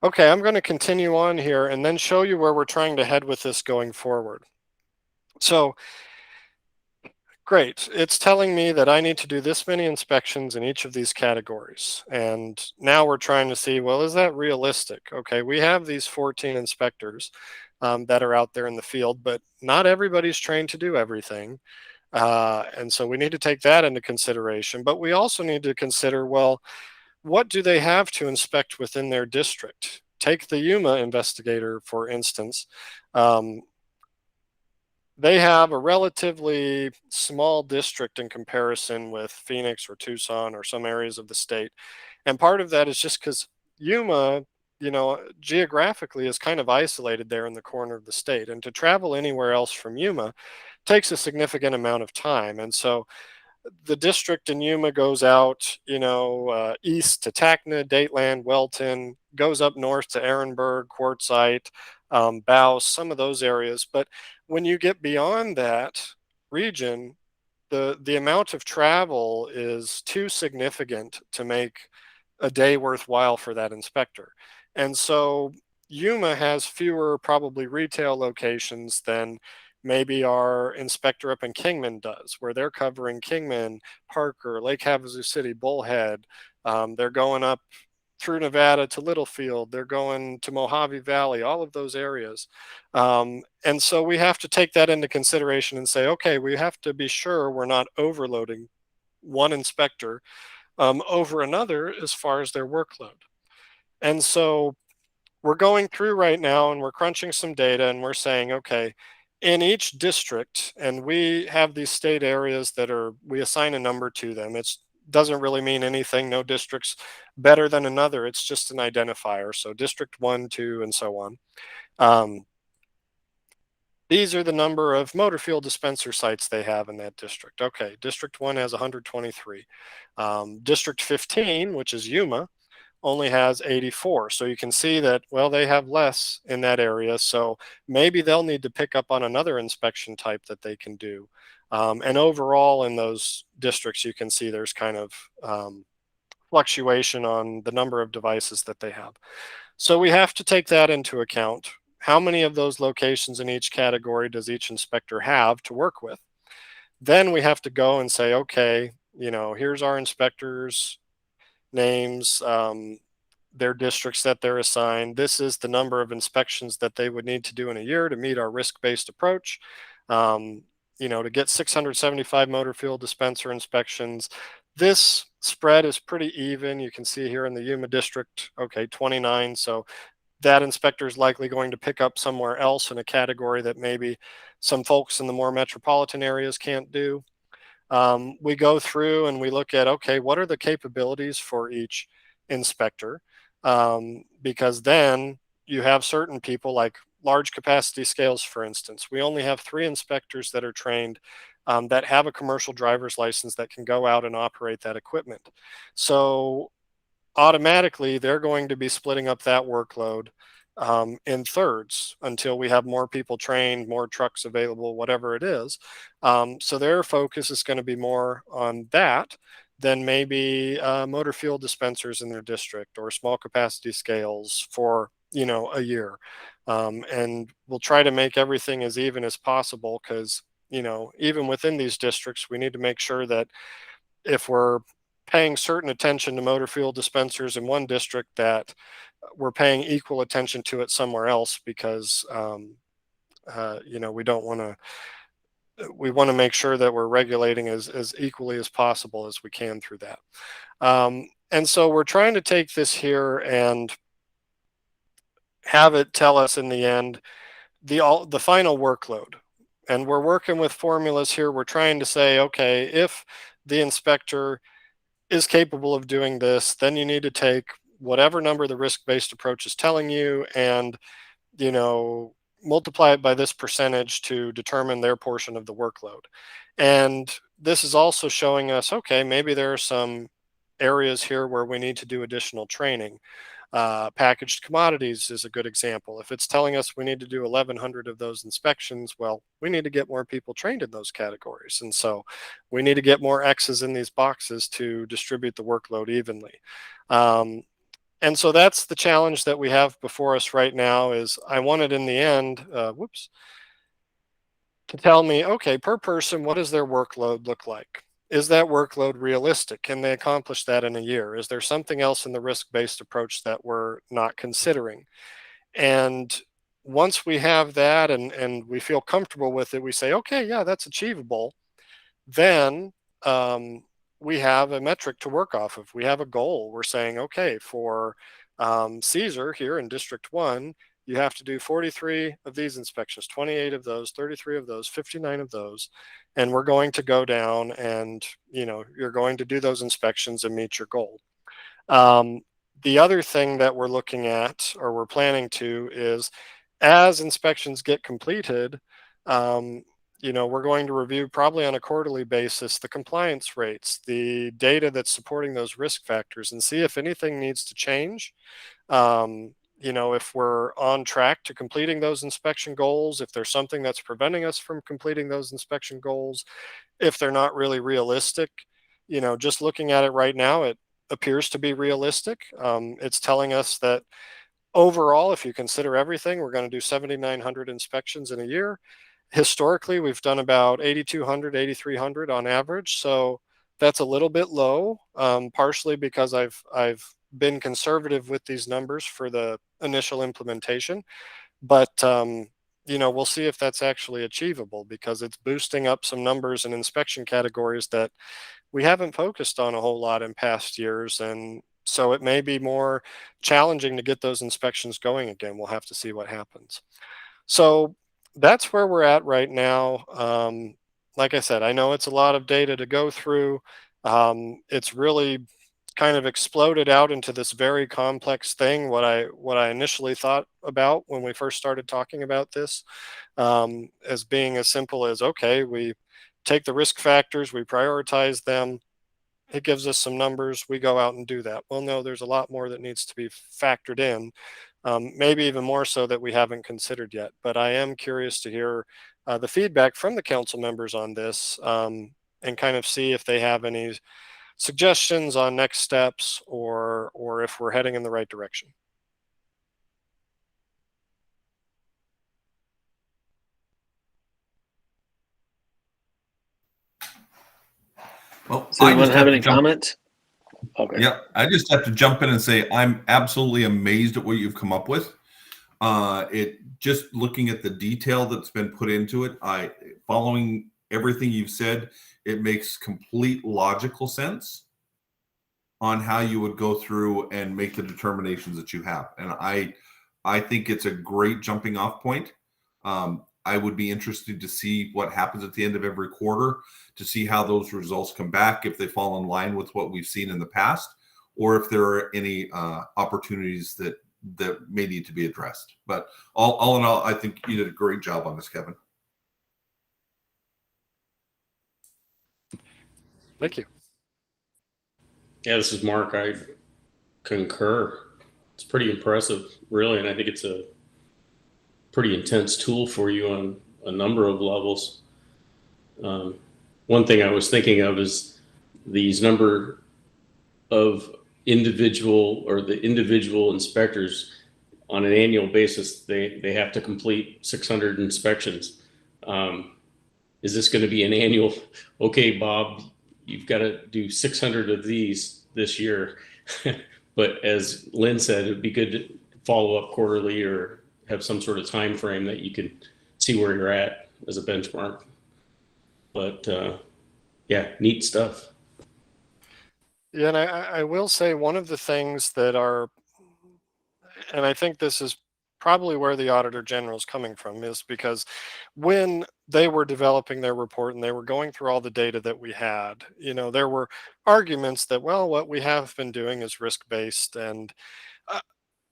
Speaker 1: Okay, I'm going to continue on here and then show you where we're trying to head with this going forward. So, great. It's telling me that I need to do this many inspections in each of these categories. And now we're trying to see, well, is that realistic? Okay, we have these 14 inspectors that are out there in the field, but not everybody's trained to do everything. And so we need to take that into consideration. But we also need to consider, well, what do they have to inspect within their district? Take the Yuma investigator, for instance. They have a relatively small district in comparison with Phoenix or Tucson or some areas of the state. And part of that is just because Yuma, geographically is kind of isolated there in the corner of the state. And to travel anywhere else from Yuma takes a significant amount of time. And so the district in Yuma goes out, east to Tacna, Dateland, Welton, goes up north to Ehrenberg, Quartzsite, Baus, some of those areas. But when you get beyond that region, the amount of travel is too significant to make a day worthwhile for that inspector. And so Yuma has fewer probably retail locations than maybe our inspector up in Kingman does, where they're covering Kingman, Parker, Lake Havasu City, Bullhead. They're going up through Nevada to Littlefield. They're going to Mojave Valley, all of those areas. And so we have to take that into consideration and say, okay, we have to be sure we're not overloading one inspector over another as far as their workload. And so we're going through right now and we're crunching some data and we're saying, okay, in each district, and we have these state areas that we assign a number to them. It doesn't really mean anything. No district's better than another. It's just an identifier. So District 1, 2, and so on. These are the number of motor fuel dispenser sites they have in that district. Okay, District 1 has 123. District 15, which is Yuma, only has 84. So you can see that, well, they have less in that area. So maybe they'll need to pick up on another inspection type that they can do. And overall in those districts, you can see there's kind of fluctuation on the number of devices that they have. So we have to take that into account. How many of those locations in each category does each inspector have to work with? Then we have to go and say, okay, here's our inspectors' names, their districts that they're assigned. This is the number of inspections that they would need to do in a year to meet our risk-based approach. To get 675 motor fuel dispenser inspections. This spread is pretty even. You can see here in the Yuma district, okay, 29. So that inspector is likely going to pick up somewhere else in a category that maybe some folks in the more metropolitan areas can't do. We go through and we look at, okay, what are the capabilities for each inspector? Because then you have certain people like large capacity scales, for instance. We only have 3 inspectors that are trained that have a commercial driver's license that can go out and operate that equipment. So automatically they're going to be splitting up that workload in thirds until we have more people trained, more trucks available, whatever it is. So their focus is going to be more on that than maybe motor fuel dispensers in their district or small capacity scales for a year. And we'll try to make everything as even as possible because even within these districts, we need to make sure that if we're paying certain attention to motor fuel dispensers in one district, that we're paying equal attention to it somewhere else because we don't want to. We want to make sure that we're regulating as equally as possible as we can through that. And so we're trying to take this here and have it tell us in the end the final workload. And we're working with formulas here. We're trying to say, okay, if the inspector is capable of doing this, then you need to take whatever number the risk-based approach is telling you and, multiply it by this percentage to determine their portion of the workload. And this is also showing us, okay, maybe there are some areas here where we need to do additional training. Packaged commodities is a good example. If it's telling us we need to do 1,100 of those inspections, well, we need to get more people trained in those categories. And so we need to get more X's in these boxes to distribute the workload evenly. And so that's the challenge that we have before us right now is I wanted in the end, to tell me, okay, per person, what does their workload look like? Is that workload realistic? Can they accomplish that in a year? Is there something else in the risk-based approach that we're not considering? And once we have that and we feel comfortable with it, we say, okay, yeah, that's achievable. Then we have a metric to work off of. We have a goal. We're saying, okay, for Caesar here in District 1, you have to do 43 of these inspections, 28 of those, 33 of those, 59 of those. And we're going to go down and, you're going to do those inspections and meet your goal. The other thing that we're looking at or we're planning to is as inspections get completed, we're going to review probably on a quarterly basis the compliance rates, the data that's supporting those risk factors and see if anything needs to change. If we're on track to completing those inspection goals, if there's something that's preventing us from completing those inspection goals, if they're not really realistic, just looking at it right now, it appears to be realistic. It's telling us that overall, if you consider everything, we're going to do 7,900 inspections in a year. Historically, we've done about 8,200, 8,300 on average. So that's a little bit low, partially because I've been conservative with these numbers for the initial implementation. But, we'll see if that's actually achievable because it's boosting up some numbers and inspection categories that we haven't focused on a whole lot in past years. And so it may be more challenging to get those inspections going again. We'll have to see what happens. So that's where we're at right now. Like I said, I know it's a lot of data to go through. It's really kind of exploded out into this very complex thing. What I initially thought about when we first started talking about this, as being as simple as, okay, we take the risk factors, we prioritize them, it gives us some numbers, we go out and do that. Well, no, there's a lot more that needs to be factored in, maybe even more so that we haven't considered yet. But I am curious to hear the feedback from the council members on this and kind of see if they have any suggestions on next steps or if we're heading in the right direction.
Speaker 4: Well,
Speaker 2: So you want to have any comments? Okay.
Speaker 4: Yeah, I just have to jump in and say I'm absolutely amazed at what you've come up with. It just looking at the detail that's been put into it, following everything you've said, it makes complete logical sense on how you would go through and make the determinations that you have. And I think it's a great jumping off point. I would be interested to see what happens at the end of every quarter, to see how those results come back, if they fall in line with what we've seen in the past, or if there are any opportunities that may need to be addressed. But all in all, I think you did a great job on this, Kevin.
Speaker 1: Thank you.
Speaker 3: Yeah, this is Mark. I concur. It's pretty impressive, really, and I think it's a pretty intense tool for you on a number of levels. One thing I was thinking of is these number of the individual inspectors on an annual basis. They have to complete 600 inspections. Is this going to be an annual? Okay, Bob, you've got to do 600 of these this year. But as Lynn said, it'd be good to follow up quarterly or have some sort of time frame that you can see where you're at as a benchmark. But yeah, neat stuff.
Speaker 1: Yeah, and I will say one of the things that are, and I think this is probably where the Auditor General is coming from, is because when they were developing their report and they were going through all the data that we had, there were arguments that, well, what we have been doing is risk-based, and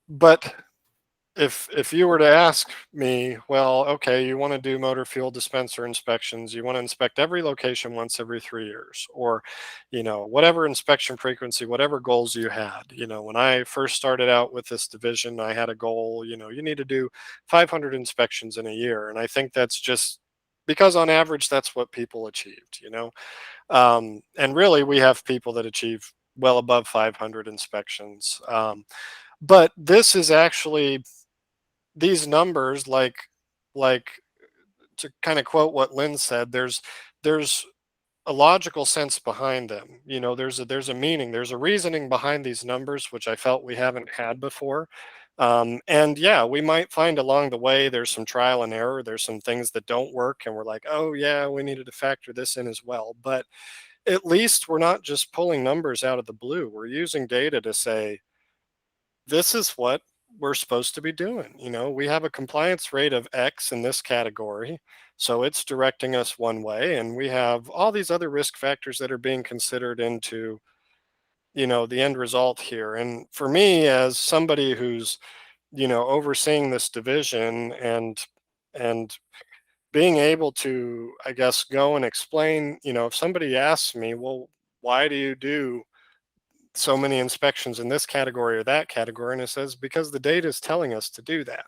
Speaker 1: but if you were to ask me, well, okay, you want to do motor fuel dispenser inspections, you want to inspect every location once every 3 years, or whatever inspection frequency, whatever goals you had. When I first started out with this division, I had a goal, you need to do 500 inspections in a year, and I think that's just because on average that's what people achieved. And really we have people that achieve well above 500 inspections. But this is actually, these numbers, like to kind of quote what Lynn said, there's a logical sense behind them. There's a meaning, there's a reasoning behind these numbers, which I felt we haven't had before. And yeah, we might find along the way there's some trial and error, there's some things that don't work, and we're like, oh yeah, we needed to factor this in as well. But at least we're not just pulling numbers out of the blue. We're using data to say, this is what we're supposed to be doing. We have a compliance rate of X in this category, so it's directing us one way, and we have all these other risk factors that are being considered into, the end result here. And for me, as somebody who's, overseeing this division and being able to, I guess, go and explain, if somebody asks me, well, why do you do so many inspections in this category or that category, and it says because the data is telling us to do that,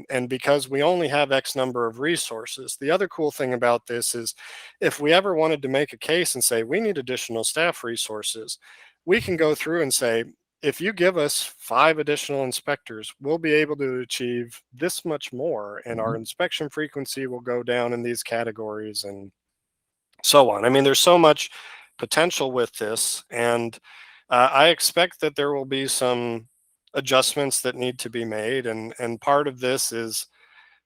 Speaker 1: and because we only have X number of resources. The other cool thing about this is if we ever wanted to make a case and say we need additional staff resources, we can go through and say, if you give us 5 additional inspectors, we'll be able to achieve this much more, and our inspection frequency will go down in these categories, and so on. I mean, there's so much potential with this, and I expect that there will be some adjustments that need to be made, and part of this is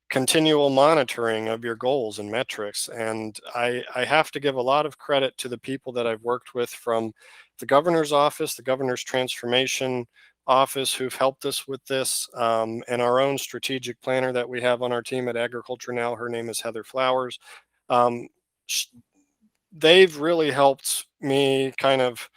Speaker 1: continual monitoring of your goals and metrics. And I have to give a lot of credit to the people that I've worked with from the governor's office, the governor's transformation office, who've helped us with this, and our own strategic planner that we have on our team at Agriculture Now. Her name is Heather Flowers. They've really helped me kind of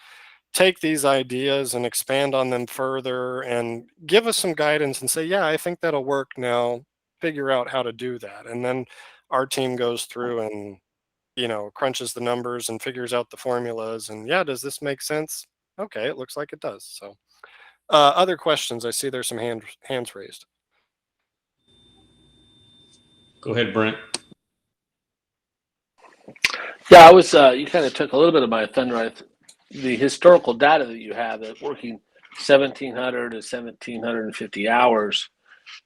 Speaker 1: take these ideas and expand on them further and give us some guidance and say, yeah, I think that'll work, now figure out how to do that. And then our team goes through and, crunches the numbers and figures out the formulas, and yeah, does this make sense? Okay, it looks like it does. So other questions? I see there's some hands raised.
Speaker 3: Go ahead, Brent.
Speaker 2: Yeah, I was. You kind of took a little bit of my thunder. The historical data that you have, that working 1,700 to 1,750 hours,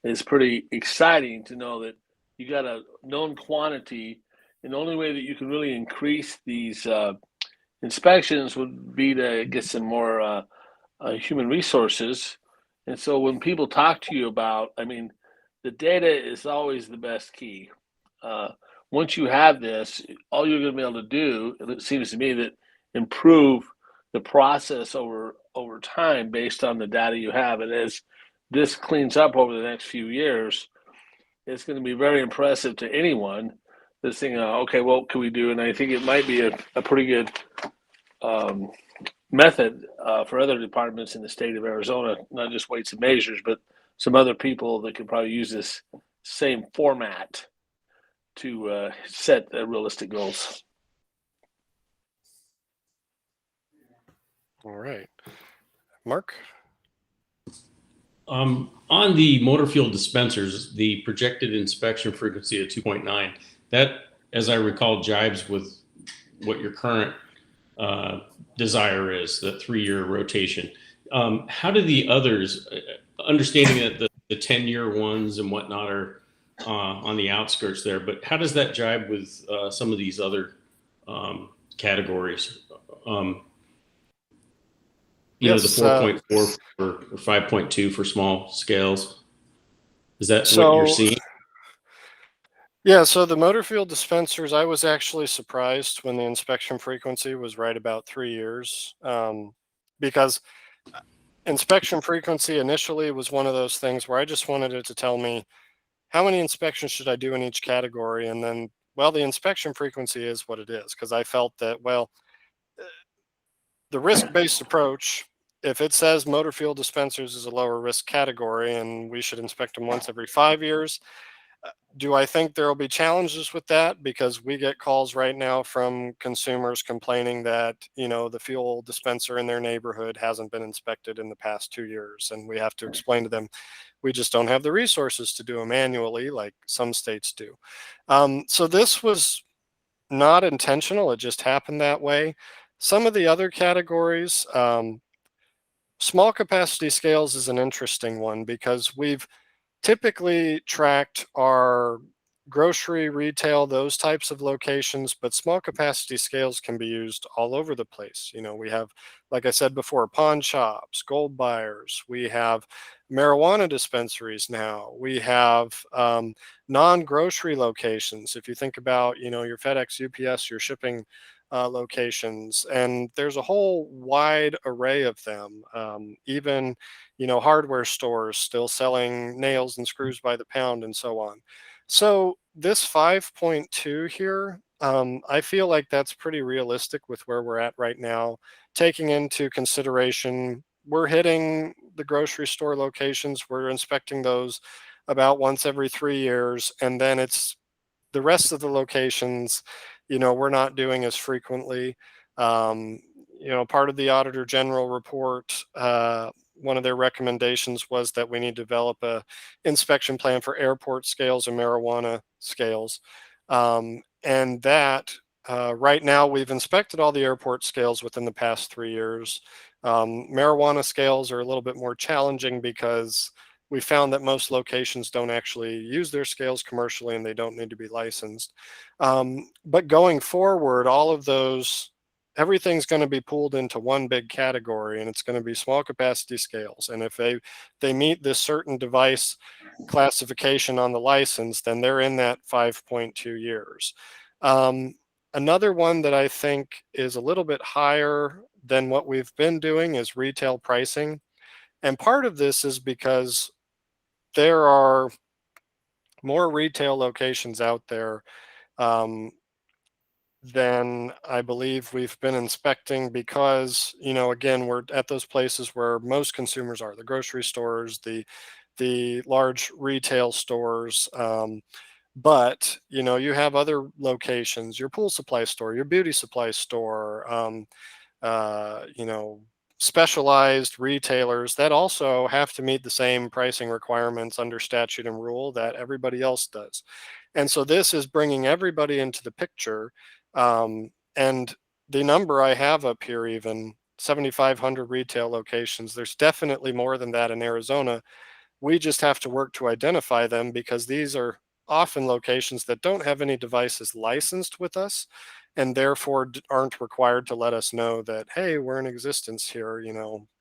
Speaker 2: is pretty exciting to know that you got a known quantity, and the only way that you can really increase these inspections would be to get some more human resources. And so when people talk to you about, the data is always the best key. Once you have this, all you're going to be able to do, it seems to me, that improve the process over time based on the data you have. And as this cleans up over the next few years, it's going to be very impressive to anyone that's thinking, okay, what can we do? And I think it might be a pretty good method for other departments in the state of Arizona, not just weights and measures, but some other people that could probably use this same format to set realistic goals.
Speaker 1: All right. Mark?
Speaker 3: On the motor fuel dispensers, the projected inspection frequency of 2.9, that, as I recall, jives with what your current desire is, the 3-year rotation. How do the others, understanding that the 10-year ones and whatnot are on the outskirts there, but how does that jive with some of these other categories?
Speaker 1: Yes,
Speaker 3: the 4.4 or 5.2 for small scales. Is that
Speaker 1: so,
Speaker 3: what you're seeing?
Speaker 1: Yeah, so the motor fuel dispensers, I was actually surprised when the inspection frequency was right about 3 years, because inspection frequency initially was one of those things where I just wanted it to tell me how many inspections should I do in each category, and then, well, the inspection frequency is what it is, because I felt that, well, the risk-based approach, if it says motor fuel dispensers is a lower risk category and we should inspect them once every 5 years, do I think there will be challenges with that? Because we get calls right now from consumers complaining that, the fuel dispenser in their neighborhood hasn't been inspected in the past 2 years. And we have to explain to them, we just don't have the resources to do them manually like some states do. So this was not intentional. It just happened that way. Some of the other categories, small capacity scales is an interesting one because we've typically tracked our grocery, retail, those types of locations, but small capacity scales can be used all over the place. We have, like I said before, pawn shops, gold buyers, we have marijuana dispensaries now, we have non-grocery locations. If you think about, your FedEx, UPS, your shipping locations, and there's a whole wide array of them. Even hardware stores still selling nails and screws by the pound and so on. So this 5.2 here, I feel like that's pretty realistic with where we're at right now, taking into consideration we're hitting the grocery store locations, we're inspecting those about once every 3 years, and then it's the rest of the locations, we're not doing as frequently. Part of the Auditor General report, one of their recommendations was that we need to develop a inspection plan for airport scales and marijuana scales. And that right now we've inspected all the airport scales within the past 3 years. Marijuana scales are a little bit more challenging because we found that most locations don't actually use their scales commercially and they don't need to be licensed. But going forward, all of those, everything's going to be pulled into one big category, and it's going to be small capacity scales. And if they meet this certain device classification on the license, then they're in that 5.2 years. Another one that I think is a little bit higher than what we've been doing is retail pricing. And part of this is because there are more retail locations out there than I believe we've been inspecting because, again, we're at those places where most consumers are, the grocery stores, the large retail stores. But, you have other locations, your pool supply store, your beauty supply store, specialized retailers that also have to meet the same pricing requirements under statute and rule that everybody else does. And so this is bringing everybody into the picture. And the number I have up here, even 7,500 retail locations, there's definitely more than that in Arizona. We just have to work to identify them because these are often locations that don't have any devices licensed with us and therefore aren't required to let us know that, hey, we're in existence here,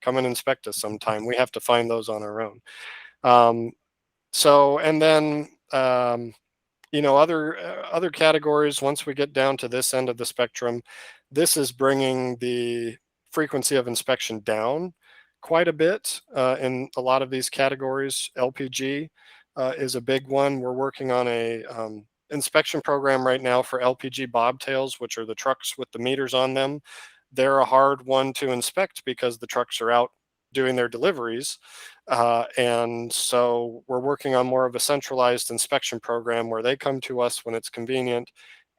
Speaker 1: come and inspect us sometime. We have to find those on our own. And then, other categories, once we get down to this end of the spectrum, this is bringing the frequency of inspection down quite a bit in a lot of these categories. LPG is a big one. We're working on a inspection program right now for LPG bobtails, which are the trucks with the meters on them. They're a hard one to inspect because the trucks are out doing their deliveries. And so we're working on more of a centralized inspection program where they come to us when it's convenient.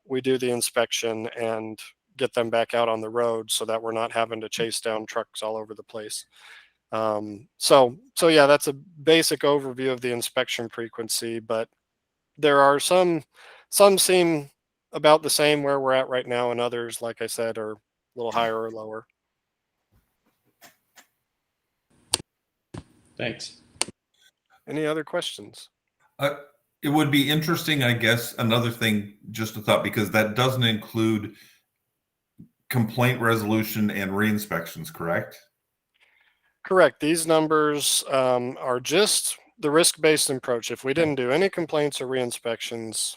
Speaker 1: We do the inspection and get them back out on the road so that we're not having to chase down trucks all over the place. So yeah, that's a basic overview of the inspection frequency, but there are some seem about the same where we're at right now, and others, like I said, are a little higher or lower.
Speaker 3: Thanks.
Speaker 1: Any other questions?
Speaker 4: It would be interesting, I guess, another thing, just a thought, because that doesn't include complaint resolution and reinspections, correct?
Speaker 1: Correct. These numbers are just the risk-based approach. If we didn't do any complaints or reinspections.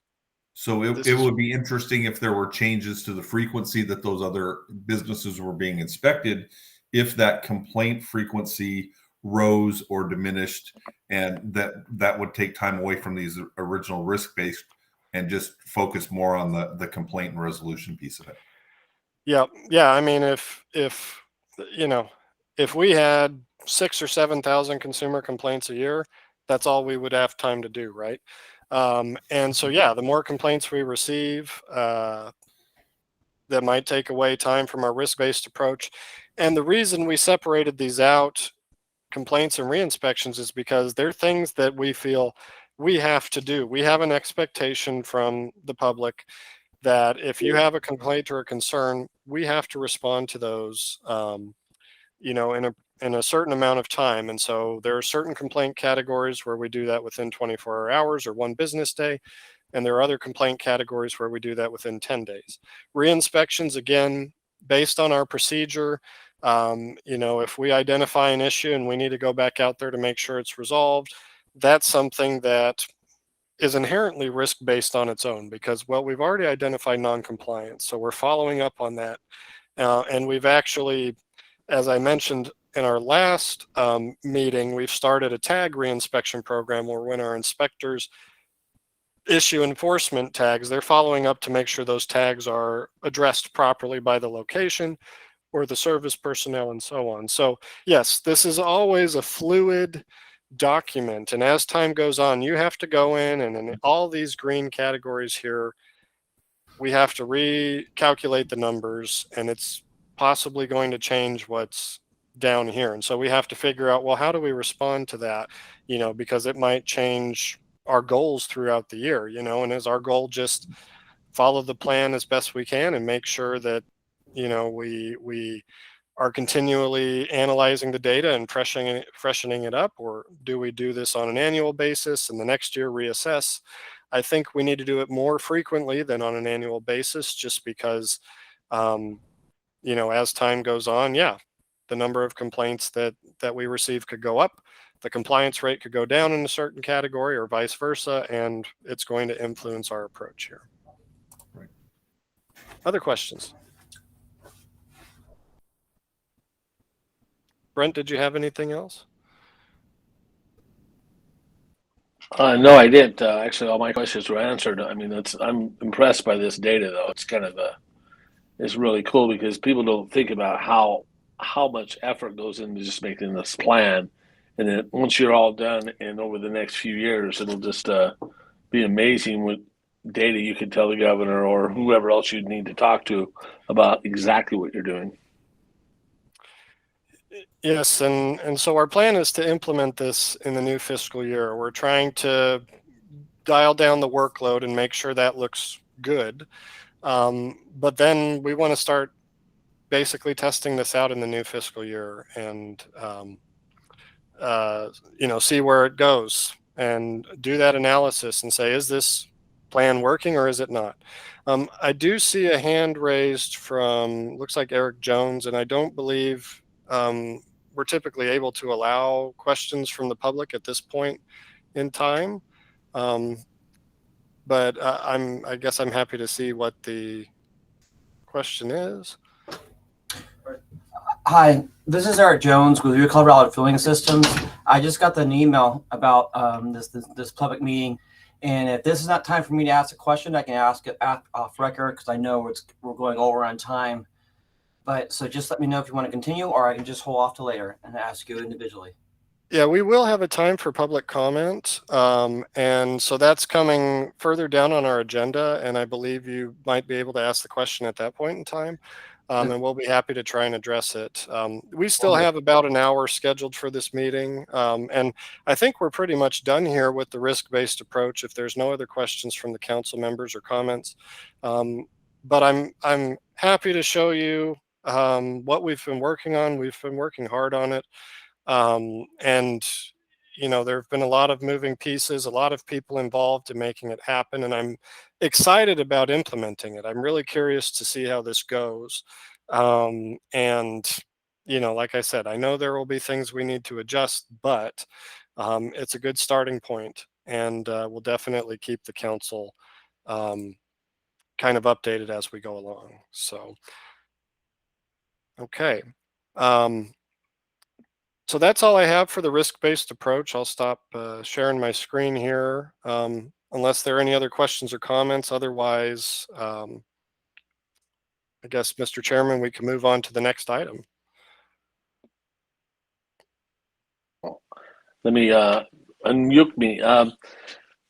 Speaker 4: So it would be interesting if there were changes to the frequency that those other businesses were being inspected, if that complaint frequency rose or diminished, and that would take time away from these original risk-based and just focus more on the complaint and resolution piece of it.
Speaker 1: Yeah. I mean, if we had 6,000 or 7,000 consumer complaints a year, that's all we would have time to do, right? And so, yeah, the more complaints we receive, that might take away time from our risk-based approach. And the reason we separated these out, complaints and reinspections, is because they're things that we feel we have to do. We have an expectation from the public that if you have a complaint or a concern, we have to respond to those, in a certain amount of time. And so there are certain complaint categories where we do that within 24 hours or 1 business day. And there are other complaint categories where we do that within 10 days. Reinspections, again, based on our procedure, if we identify an issue and we need to go back out there to make sure it's resolved, that's something that is inherently risk-based on its own because, well, we've already identified non-compliance. So we're following up on that. And we've actually, as I mentioned in our last meeting, we've started a tag reinspection program where when our inspectors issue enforcement tags, they're following up to make sure those tags are addressed properly by the location or the service personnel and so on. So yes, this is always a fluid document. And as time goes on, you have to go in and in all these green categories here, we have to recalculate the numbers, and it's possibly going to change what's down here. And so we have to figure out, well, how do we respond to that? Because it might change our goals throughout the year, and is our goal just follow the plan as best we can and make sure that, we are continually analyzing the data and freshening it up, or do we do this on an annual basis and the next year reassess? I think we need to do it more frequently than on an annual basis, just because, as time goes on, the number of complaints that we receive could go up, the compliance rate could go down in a certain category, or vice versa, and it's going to influence our approach here.
Speaker 4: Right.
Speaker 1: Other questions? Brent, did you have anything else?
Speaker 2: No, I didn't. Actually, all my questions were answered. I mean, I'm impressed by this data, though. It's kind of it's really cool because people don't think about how much effort goes into just making this plan, and then once you're all done, and over the next few years, it'll just be amazing what data you can tell the governor or whoever else you need to talk to about exactly what you're doing.
Speaker 1: Yes, and so our plan is to implement this in the new fiscal year. We're trying to dial down the workload and make sure that looks good. But then we want to start basically testing this out in the new fiscal year and, see where it goes and do that analysis and say, is this plan working or is it not? I do see a hand raised from, looks like Eric Jones, and I don't believe we're typically able to allow questions from the public at this point in time. But I guess I'm happy to see what the question is.
Speaker 6: Hi, this is Eric Jones with Your Colorado Fueling Systems. I just got an email about this public meeting, and if this is not time for me to ask a question, I can ask it off record because I know we're going over on time. But so just let me know if you want to continue, or I can just hold off till later and ask you individually.
Speaker 1: Yeah, we will have a time for public comment. And so that's coming further down on our agenda. And I believe you might be able to ask the question at that point in time. And we'll be happy to try and address it. We still have about an hour scheduled for this meeting. And I think we're pretty much done here with the risk-based approach if there's no other questions from the council members or comments. But I'm happy to show you what we've been working on. We've been working hard on it. And there have been a lot of moving pieces, a lot of people involved in making it happen, and I'm excited about implementing it. I'm really curious to see how this goes. And like I said, I know there will be things we need to adjust, but it's a good starting point, and we'll definitely keep the council kind of updated as we go along. So, okay. So that's all I have for the risk-based approach. I'll stop sharing my screen here unless there are any other questions or comments. Otherwise, I guess, Mr. Chairman, we can move on to the next item.
Speaker 2: Let me unmute me.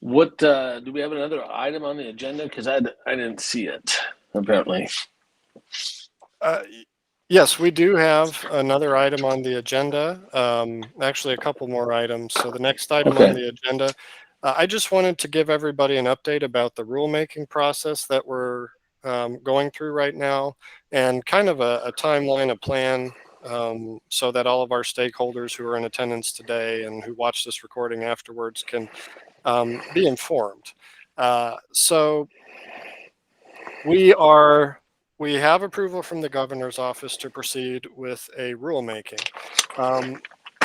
Speaker 2: What do we have another item on the agenda? Because I didn't see it apparently.
Speaker 1: Yes, we do have another item on the agenda. Actually, a couple more items. So the next item on the agenda, I just wanted to give everybody an update about the rulemaking process that we're going through right now, and kind of a timeline, a plan, so that all of our stakeholders who are in attendance today and who watch this recording afterwards can be informed. So we have approval from the governor's office to proceed with a rulemaking.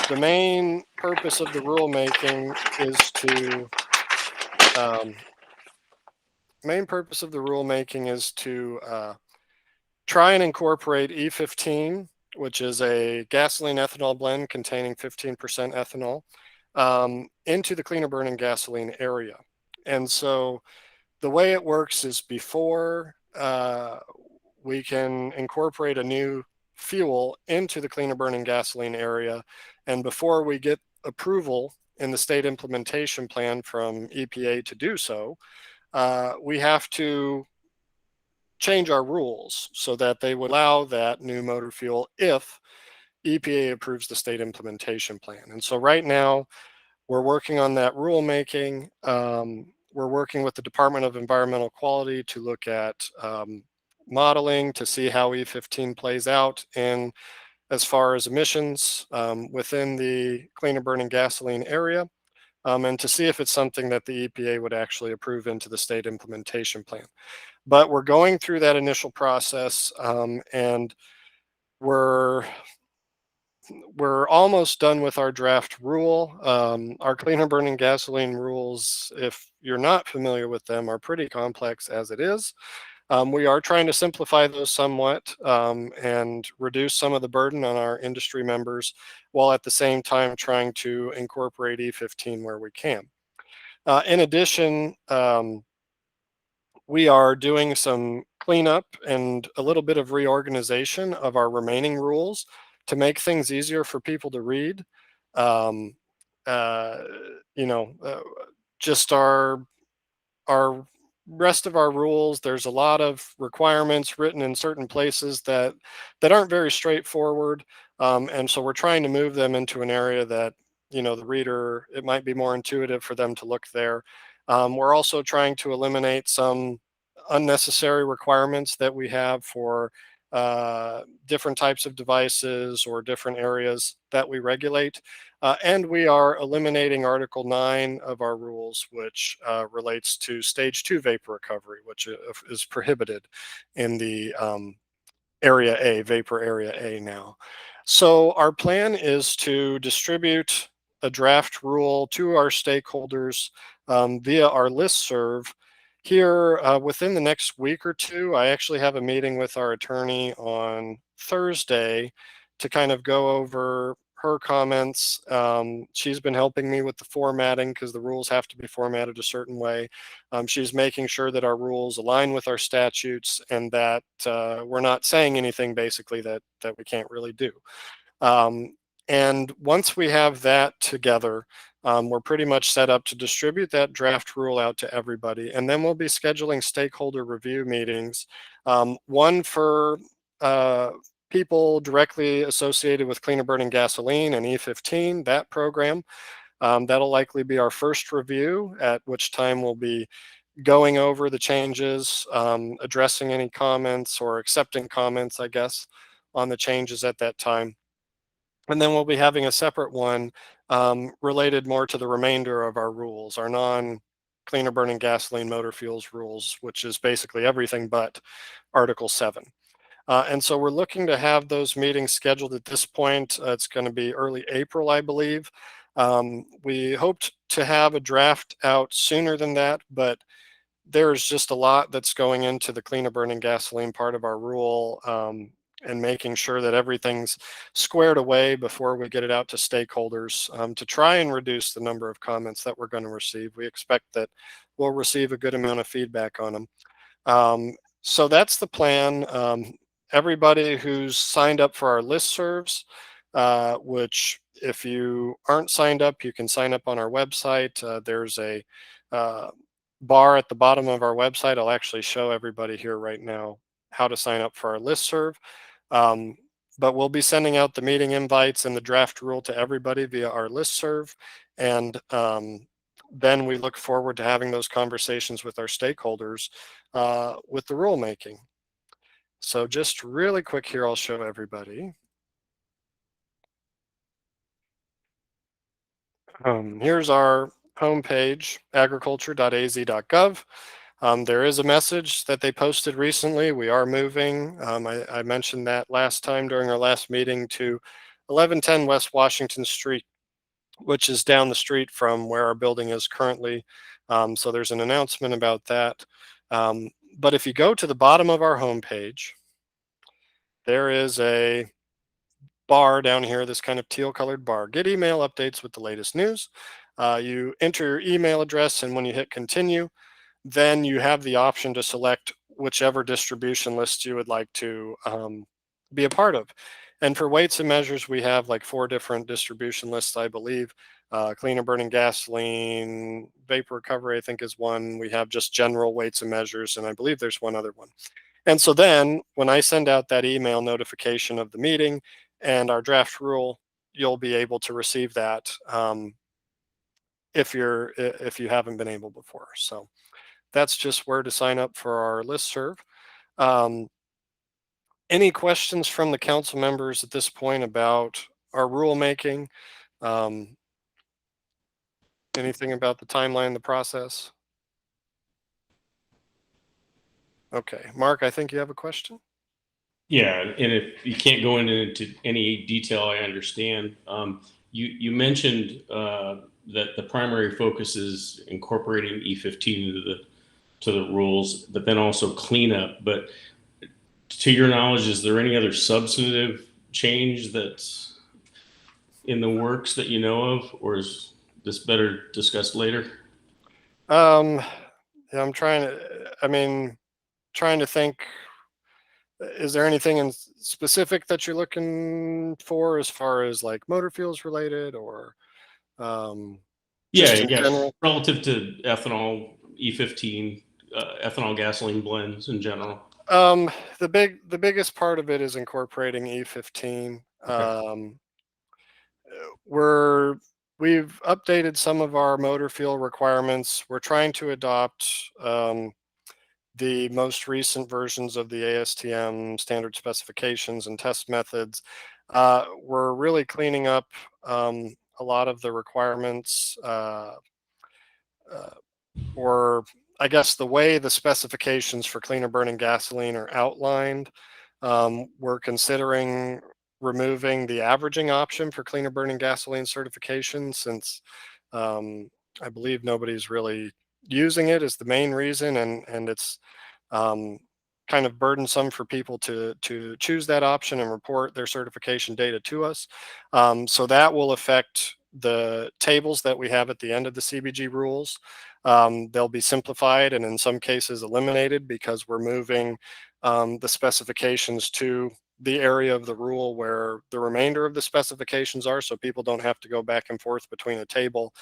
Speaker 1: The main purpose of the rulemaking is to try and incorporate E15, which is a gasoline ethanol blend containing 15% ethanol, into the cleaner burning gasoline area. And so the way it works is before we can incorporate a new fuel into the cleaner burning gasoline area, and before we get approval in the state implementation plan from EPA to do so, we have to change our rules so that they would allow that new motor fuel if EPA approves the state implementation plan. And so right now, we're working on that rulemaking. We're working with the Department of Environmental Quality to look at modeling to see how E15 plays out in as far as emissions within the cleaner burning gasoline area, and to see if it's something that the EPA would actually approve into the state implementation plan. But we're going through that initial process, and we're almost done with our draft rule. Our cleaner burning gasoline rules, if you're not familiar with them, are pretty complex as it is. We are trying to simplify those somewhat and reduce some of the burden on our industry members, while at the same time trying to incorporate E15 where we can. In addition, we are doing some cleanup and a little bit of reorganization of our remaining rules to make things easier for people to read. Just our rest of our rules, there's a lot of requirements written in certain places that aren't very straightforward, and so we're trying to move them into an area that the reader, it might be more intuitive for them to look there. We're also trying to eliminate some unnecessary requirements that we have for different types of devices or different areas that we regulate. And we are eliminating Article 9 of our rules, which relates to Stage 2 vapor recovery, which is prohibited in the Area A, Vapor Area A now. So our plan is to distribute a draft rule to our stakeholders via our listserv here within the next week or two. I actually have a meeting with our attorney on Thursday to kind of go over her comments. She's been helping me with the formatting because the rules have to be formatted a certain way. She's making sure that our rules align with our statutes and that we're not saying anything basically that we can't really do. And once we have that together, we're pretty much set up to distribute that draft rule out to everybody. And then we'll be scheduling stakeholder review meetings, one for people directly associated with cleaner burning gasoline and E15, that program. That'll likely be our first review, at which time we'll be going over the changes, addressing any comments or accepting comments, I guess, on the changes at that time. And then we'll be having a separate one related more to the remainder of our rules, our non-cleaner burning gasoline motor fuels rules, which is basically everything but Article 7. And so we're looking to have those meetings scheduled at this point. It's going to be early April, I believe. We hoped to have a draft out sooner than that, but there's just a lot that's going into the cleaner burning gasoline part of our rule, and making sure that everything's squared away before we get it out to stakeholders, to try and reduce the number of comments that we're going to receive. We expect that we'll receive a good amount of feedback on them. So that's the plan. Everybody who's signed up for our listservs, which if you aren't signed up, you can sign up on our website. There's a bar at the bottom of our website. I'll actually show everybody here right now how to sign up for our listserv. But we'll be sending out the meeting invites and the draft rule to everybody via our listserv. And then we look forward to having those conversations with our stakeholders with the rulemaking. So just really quick here, I'll show everybody. Here's our homepage, agriculture.az.gov. There is a message that they posted recently. We are moving. I mentioned that last time during our last meeting to 1110 West Washington Street, which is down the street from where our building is currently. So there's an announcement about that. But if you go to the bottom of our homepage, there is a bar down here, this kind of teal colored bar. Get email updates with the latest news. You enter your email address, and when you hit continue, then you have the option to select whichever distribution list you would like to be a part of. And for weights and measures, we have like 4 different distribution lists, I believe. Cleaner burning gasoline, vapor recovery, I think is one. We have just general weights and measures, and I believe there's one other one. And so then when I send out that email notification of the meeting and our draft rule, you'll be able to receive that if you haven't been able before. So that's just where to sign up for our listserv. Any questions from the council members at this point about our rulemaking? Anything about the timeline, the process? Okay, Mark, I think you have a question.
Speaker 3: Yeah, and if you can't go into any detail, I understand. You mentioned that the primary focus is incorporating E15 to the rules, but then also cleanup. But to your knowledge, is there any other substantive change that's in the works that you know of, or is this better discussed later?
Speaker 1: Yeah, I'm trying to think. Is there anything in specific that you're looking for as far as like motor fuels related, or just in general?
Speaker 3: Relative to ethanol, E15, ethanol gasoline blends in general.
Speaker 1: The biggest part of it is incorporating E15.
Speaker 3: Okay.
Speaker 1: We've updated some of our motor fuel requirements. We're trying to adopt the most recent versions of the ASTM standard specifications and test methods. We're really cleaning up a lot of the requirements, or I guess the way the specifications for cleaner burning gasoline are outlined. We're considering removing the averaging option for cleaner burning gasoline certification, since I believe nobody's really using it, is the main reason, and it's kind kind of burdensome for people to choose that option and report their certification data to us. So that will affect the tables that we have at the end of the CBG rules. They'll be simplified and in some cases eliminated because we're moving the specifications to the area of the rule where the remainder of the specifications are, so people don't have to go back and forth between a table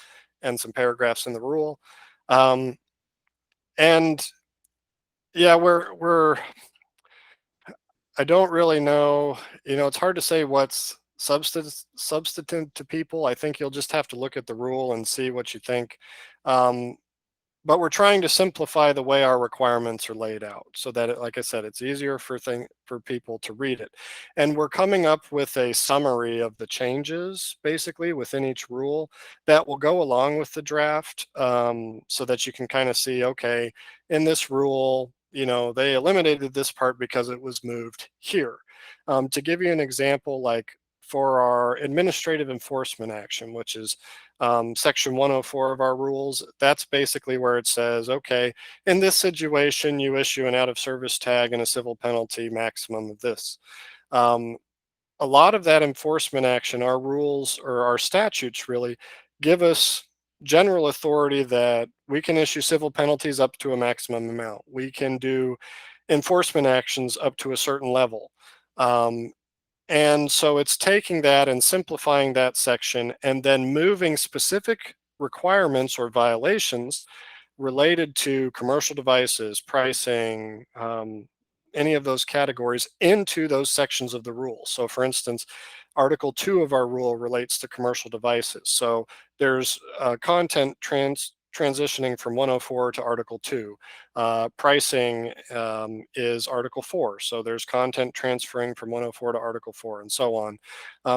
Speaker 1: and some paragraphs in the rule. And yeah, I don't really know, it's hard to say what's substantive to people. I think you'll just have to look at the rule and see what you think. But we're trying to simplify the way our requirements are laid out so that, like I said, it's easier for people to read it. And we're coming up with a summary of the changes, basically, within each rule that will go along with the draft, so that you can kind of see, okay, in this rule, they eliminated this part because it was moved here. To give you an example, like for our administrative enforcement action, which is section 104 of our rules, that's basically where it says, okay, in this situation, you issue an out of service tag and a civil penalty maximum of this. A lot of that enforcement action, our rules or our statutes really give us general authority that we can issue civil penalties up to a maximum amount. We can do enforcement actions up to a certain level. And so it's taking that and simplifying that section and then moving specific requirements or violations related to commercial devices, pricing, any of those categories into those sections of the rule. So for instance, Article 2 of our rule relates to commercial devices. So there's content transitioning from 104 to Article 2. Pricing is Article 4. So there's content transferring from 104 to Article 4 and so on.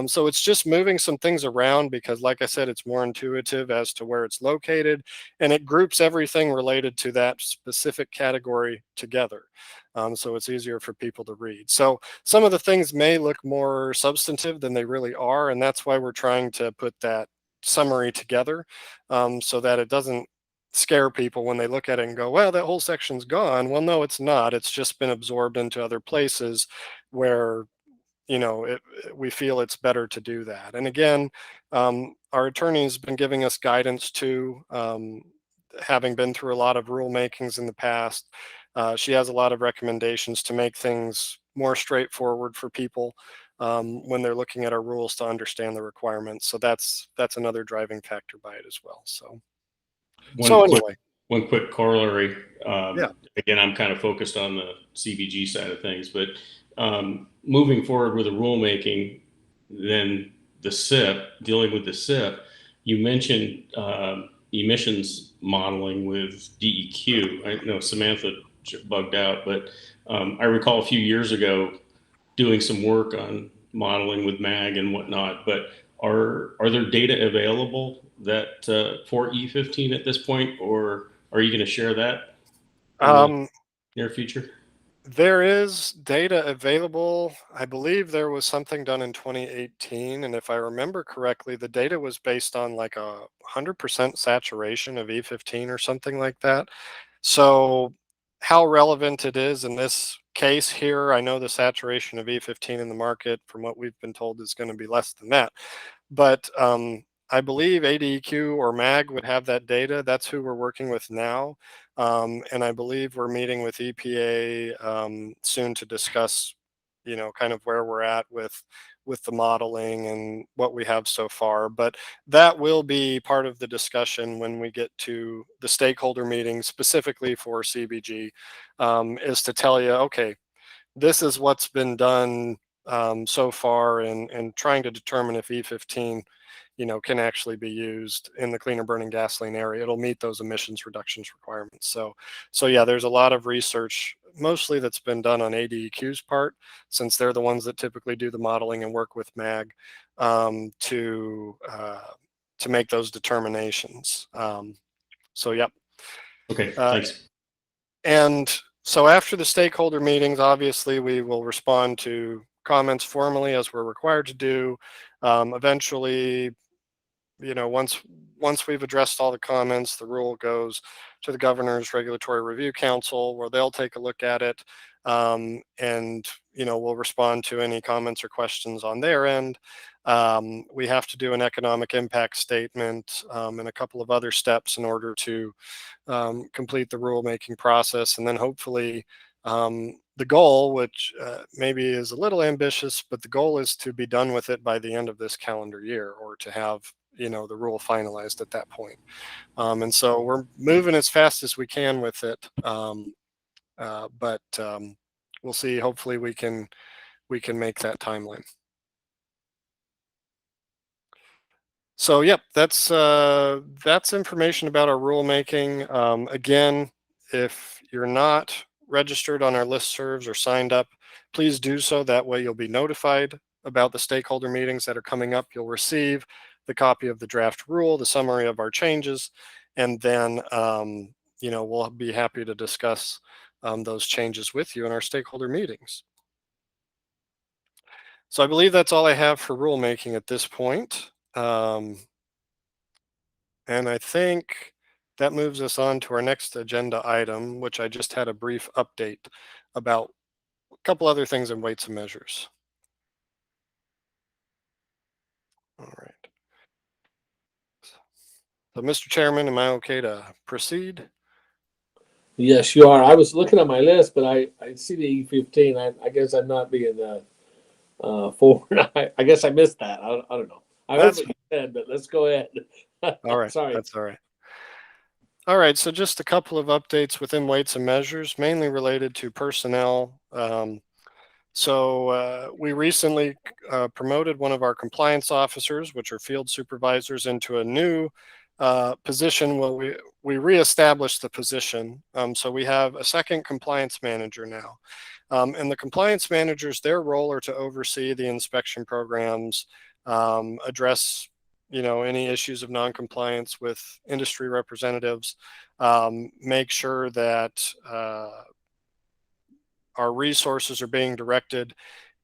Speaker 1: So it's just moving some things around because, like I said, it's more intuitive as to where it's located, and it groups everything related to that specific category together. So it's easier for people to read. So some of the things may look more substantive than they really are, and that's why we're trying to put that summary together, so that it doesn't scare people when they look at it and go, well, that whole section's gone. Well, no, it's not. It's just been absorbed into other places where we feel it's better to do that. And again, our attorney's been giving us guidance too, having been through a lot of rulemakings in the past. She has a lot of recommendations to make things more straightforward for people when they're looking at our rules to understand the requirements. So that's another driving factor by it as well. So anyway.
Speaker 3: One quick corollary.
Speaker 1: Yeah.
Speaker 3: Again, I'm kind of focused on the CBG side of things, but moving forward with the rulemaking, then the SIP, dealing with the SIP, you mentioned emissions modeling with DEQ. I know Samantha bugged out, but I recall a few years ago doing some work on modeling with MAG and whatnot, but are there data available that for E15 at this point, or are you going to share that in the near future?
Speaker 1: There is data available. I believe there was something done in 2018, and if I remember correctly, the data was based on like 100% saturation of E15 or something like that. So how relevant it is in this case here, I know the saturation of E15 in the market, from what we've been told, is going to be less than that. But I believe ADEQ or MAG would have that data. That's who we're working with now. And I believe we're meeting with EPA soon to discuss, kind of where we're at with the modeling and what we have so far. But that will be part of the discussion when we get to the stakeholder meeting specifically for CBG, is to tell you, okay, this is what's been done so far, and trying to determine if E15 can actually be used in the cleaner burning gasoline area. It'll meet those emissions reductions requirements. So yeah, there's a lot of research, mostly that's been done on ADEQ's part, since they're the ones that typically do the modeling and work with MAG to make those determinations. So yep.
Speaker 3: Okay, thanks.
Speaker 1: And so after the stakeholder meetings, obviously we will respond to comments formally as we're required to do. Eventually, once we've addressed all the comments, the rule goes to the governor's regulatory review council, where they'll take a look at it. and we'll respond to any comments or questions on their end. We have to do an economic impact statement and a couple of other steps in order to complete the rulemaking process, and then hopefully the goal, which maybe is a little ambitious, but the goal is to be done with it by the end of this calendar year, or to have the rule finalized at that point. And so we're moving as fast as we can with it, but we'll see. Hopefully we can make that timeline. So yep, that's information about our rulemaking. Again, if you're not registered on our listservs or signed up, please do so. That way you'll be notified about the stakeholder meetings that are coming up. You'll receive the copy of the draft rule, the summary of our changes, and then we'll be happy to discuss those changes with you in our stakeholder meetings. So I believe that's all I have for rulemaking at this point. And I think that moves us on to our next agenda item, which I just had a brief update about a couple other things in weights and measures. All right. So, Mr. Chairman, am I okay to proceed?
Speaker 2: Yes, you are. I was looking at my list, but I see the E15. I guess I'm not being forward. I guess I missed that. I don't know. I heard what you said, but let's go ahead.
Speaker 1: All right.
Speaker 2: Sorry.
Speaker 1: That's all right. All right. So just a couple of updates within weights and measures, mainly related to personnel. So we recently promoted one of our compliance officers, which are field supervisors, into a new position. Well, we reestablished the position. So we have a second compliance manager now. And the compliance managers, their role are to oversee the inspection programs, address any issues of non-compliance with industry representatives, make sure that our resources are being directed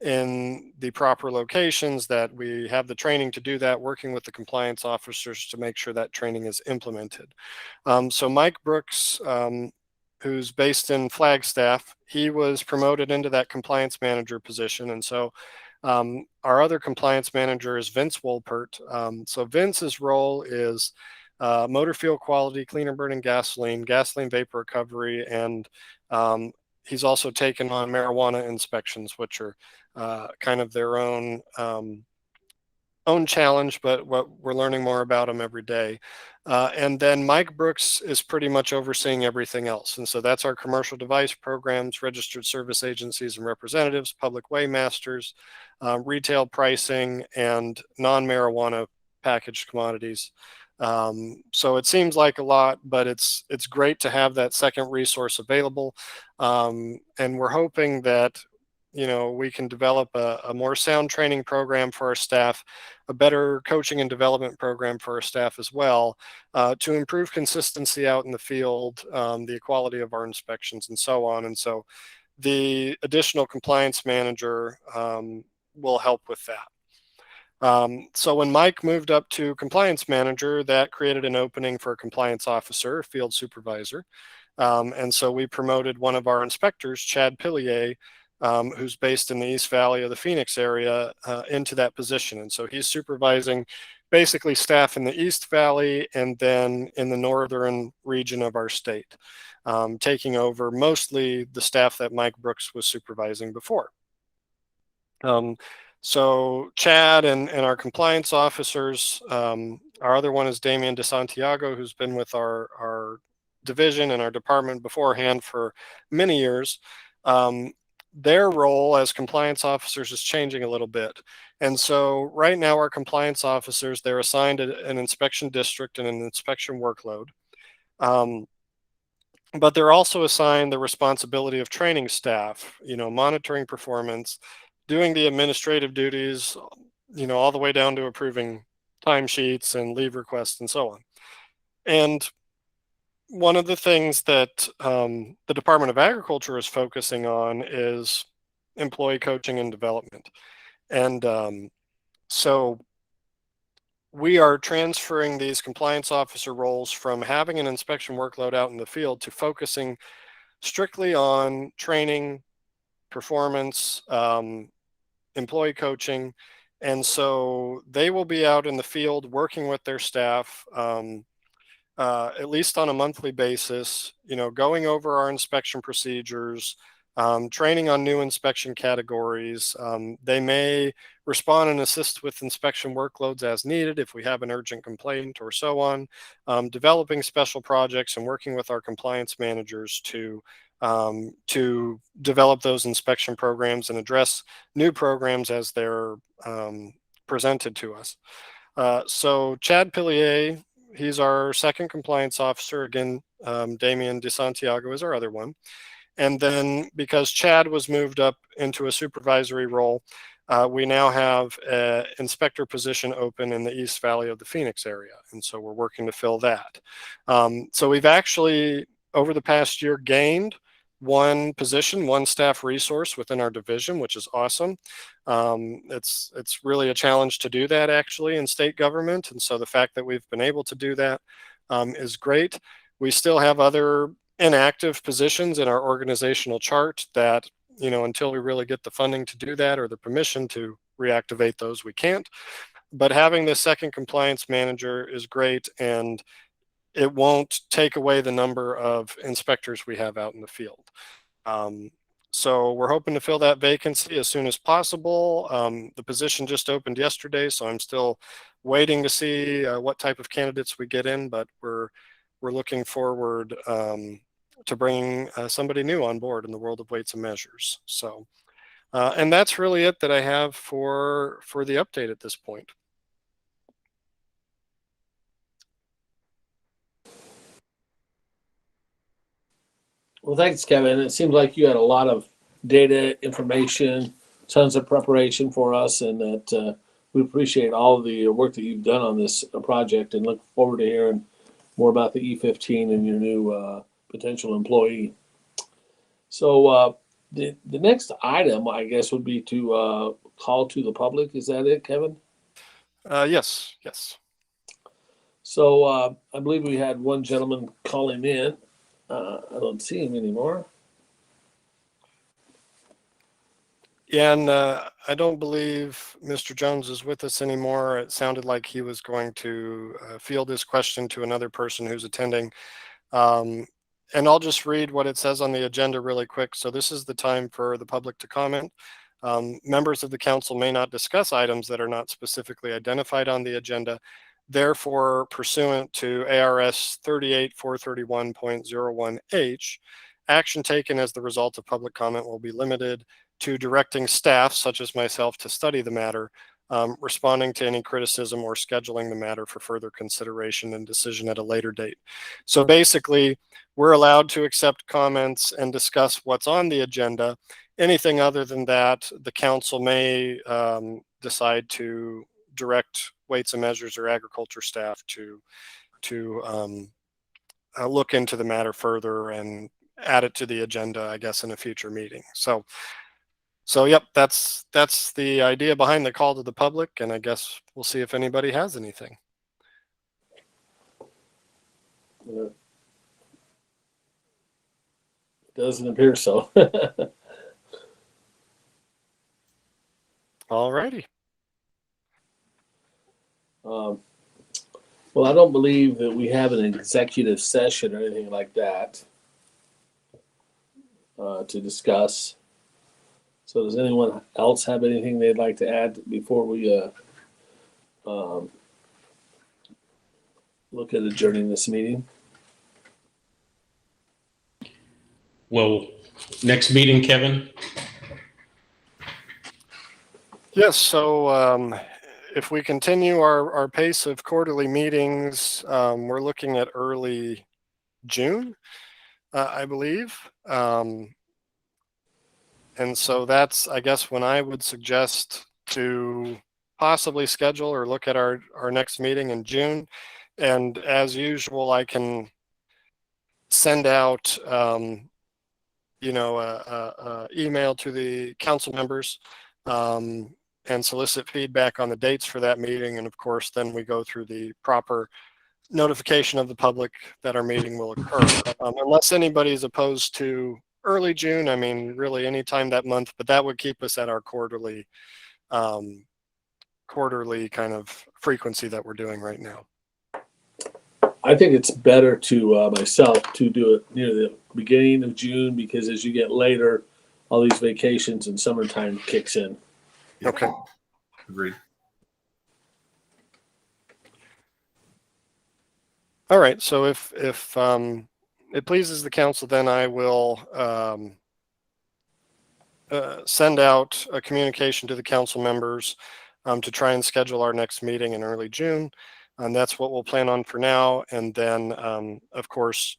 Speaker 1: in the proper locations, that we have the training to do that, working with the compliance officers to make sure that training is implemented. So Mike Brooks, who's based in Flagstaff, he was promoted into that compliance manager position. And so our other compliance manager is Vince Wolpert. So Vince's role is motor fuel quality, cleaner burning gasoline vapor recovery, and he's also taken on marijuana inspections, which are kind of their own challenge, but what we're learning more about them every day. And then Mike Brooks is pretty much overseeing everything else. And so that's our commercial device programs, registered service agencies and representatives, public waymasters, retail pricing, and non-marijuana packaged commodities. So it seems like a lot, but it's great to have that second resource available. And we're hoping that we can develop a more sound training program for our staff, a better coaching and development program for our staff as well, to improve consistency out in the field, the quality of our inspections, and so on. And so the additional compliance manager will help with that. So when Mike moved up to compliance manager, that created an opening for a compliance officer, field supervisor. And so we promoted one of our inspectors, Chad Pillier, who's based in the East Valley of the Phoenix area, into that position. And so he's supervising basically staff in the East Valley and then in the northern region of our state, taking over mostly the staff that Mike Brooks was supervising before. So Chad and our compliance officers, our other one is Damian DeSantiago, who's been with our division and our department beforehand for many years. Their role as compliance officers is changing a little bit. And so right now our compliance officers, they're assigned an inspection district and an inspection workload. But they're also assigned the responsibility of training staff, monitoring performance, doing the administrative duties, all the way down to approving timesheets and leave requests and so on. And one of the things that the Department of Agriculture is focusing on is employee coaching and development. And so we are transferring these compliance officer roles from having an inspection workload out in the field to focusing strictly on training performance, employee coaching. And so they will be out in the field working with their staff, at least on a monthly basis, going over our inspection procedures, training on new inspection categories. They may respond and assist with inspection workloads as needed if we have an urgent complaint or so on, developing special projects and working with our compliance managers to develop those inspection programs and address new programs as they're presented to us. So Chad Pillier, he's our second compliance officer. Again, Damian DeSantiago is our other one. And then because Chad was moved up into a supervisory role, we now have an inspector position open in the East Valley of the Phoenix area. And so we're working to fill that. So we've actually, over the past year, gained one position, one staff resource within our division, which is awesome. It's really a challenge to do that actually in state government. And so the fact that we've been able to do that is great. We still have other inactive positions in our organizational chart that, until we really get the funding to do that or the permission to reactivate those, we can't. But having the second compliance manager is great, and it won't take away the number of inspectors we have out in the field. So we're hoping to fill that vacancy as soon as possible. The position just opened yesterday, so I'm still waiting to see what type of candidates we get in, but we're looking forward to bringing somebody new on board in the world of weights and measures. So, and that's really it that I have for the update at this point.
Speaker 2: Well, thanks, Kevin. It seems like you had a lot of data, information, tons of preparation for us, and that we appreciate all of the work that you've done on this project and look forward to hearing more about the E15 and your new potential employee. So the next item, I guess, would be to call to the public. Is that it, Kevin?
Speaker 1: Yes.
Speaker 2: So I believe we had one gentleman calling in. I don't see him anymore.
Speaker 1: Yeah, and I don't believe Mr. Jones is with us anymore. It sounded like he was going to field his question to another person who's attending. And I'll just read what it says on the agenda really quick. So this is the time for the public to comment. Members of the council may not discuss items that are not specifically identified on the agenda. Therefore, pursuant to ARS 38431.01H, action taken as the result of public comment will be limited to directing staff, such as myself, to study the matter, responding to any criticism, or scheduling the matter for further consideration and decision at a later date. So basically, we're allowed to accept comments and discuss what's on the agenda. Anything other than that, the council may decide to direct weights and measures or agriculture staff to look into the matter further and add it to the agenda, I guess, in a future meeting. So yep, that's the idea behind the call to the public, and I guess we'll see if anybody has anything.
Speaker 2: Doesn't appear so.
Speaker 1: All righty.
Speaker 2: Well, I don't believe that we have an executive session or anything like that to discuss. So does anyone else have anything they'd like to add before we look at adjourning this meeting?
Speaker 3: Well, next meeting, Kevin?
Speaker 1: Yes, so if we continue our pace of quarterly meetings, we're looking at early June, I believe. And so that's, I guess, when I would suggest to possibly schedule or look at our next meeting in June. And as usual, I can send out, email to the council members and solicit feedback on the dates for that meeting. And of course, then we go through the proper notification of the public that our meeting will occur. Unless anybody is opposed to early June. I mean, really anytime that month, but that would keep us at our quarterly kind of frequency that we're doing right now.
Speaker 2: I think it's better to myself to do it near the beginning of June, because as you get later, all these vacations and summertime kicks in.
Speaker 1: Okay.
Speaker 4: Agreed.
Speaker 1: All right. So if it pleases the council, then I will send out a communication to the council members to try and schedule our next meeting in early June. And that's what we'll plan on for now. And then, of course,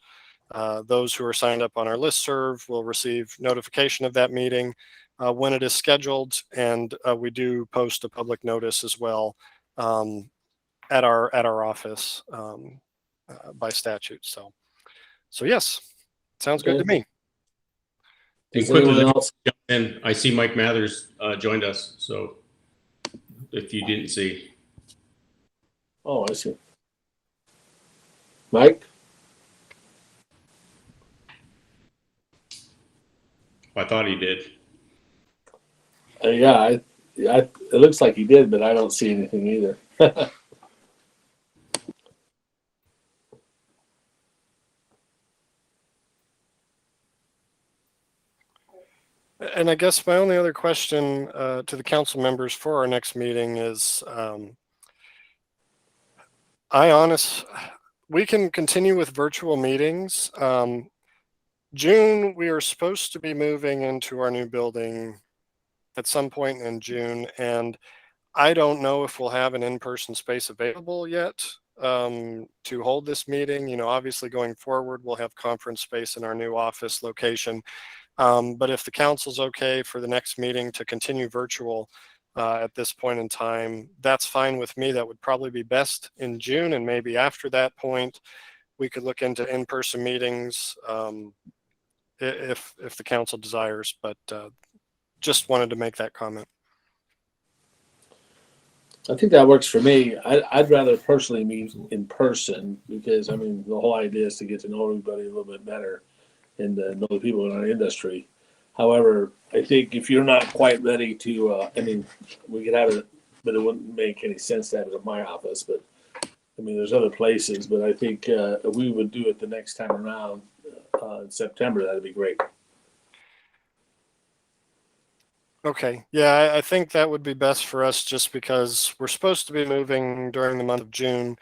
Speaker 1: those who are signed up on our listserv will receive notification of that meeting when it is scheduled. And we do post a public notice as well at our office by statute. So yes, sounds good to me.
Speaker 3: And
Speaker 2: Does
Speaker 3: quickly,
Speaker 2: anyone else?
Speaker 3: and I see Mike Mathers joined us. So if you didn't see,
Speaker 2: Oh, I see. Mike?
Speaker 3: I thought he did.
Speaker 2: Yeah, it looks like he did, but I don't see anything either.
Speaker 1: And I guess my only other question to the council members for our next meeting is, we can continue with virtual meetings. June, we are supposed to be moving into our new building at some point in June, and I don't know if we'll have an in-person space available yet to hold this meeting. You know, obviously going forward, we'll have conference space in our new office location. But if the council's okay for the next meeting to continue virtual at this point in time, that's fine with me. That would probably be best in June, and maybe after that point, we could look into in-person meetings if the council desires. But just wanted to make that comment.
Speaker 2: I think that works for me. I'd rather personally meet in person, because I mean the whole idea is to get to know everybody a little bit better and know the people in our industry. However, I think if you're not quite ready to, I mean, we could have it, but it wouldn't make any sense to have it at my office. But I mean, there's other places. But I think if we would do it the next time around in September, that'd be great.
Speaker 1: Okay. Yeah, I think that would be best for us, just because we're supposed to be moving during the month of June.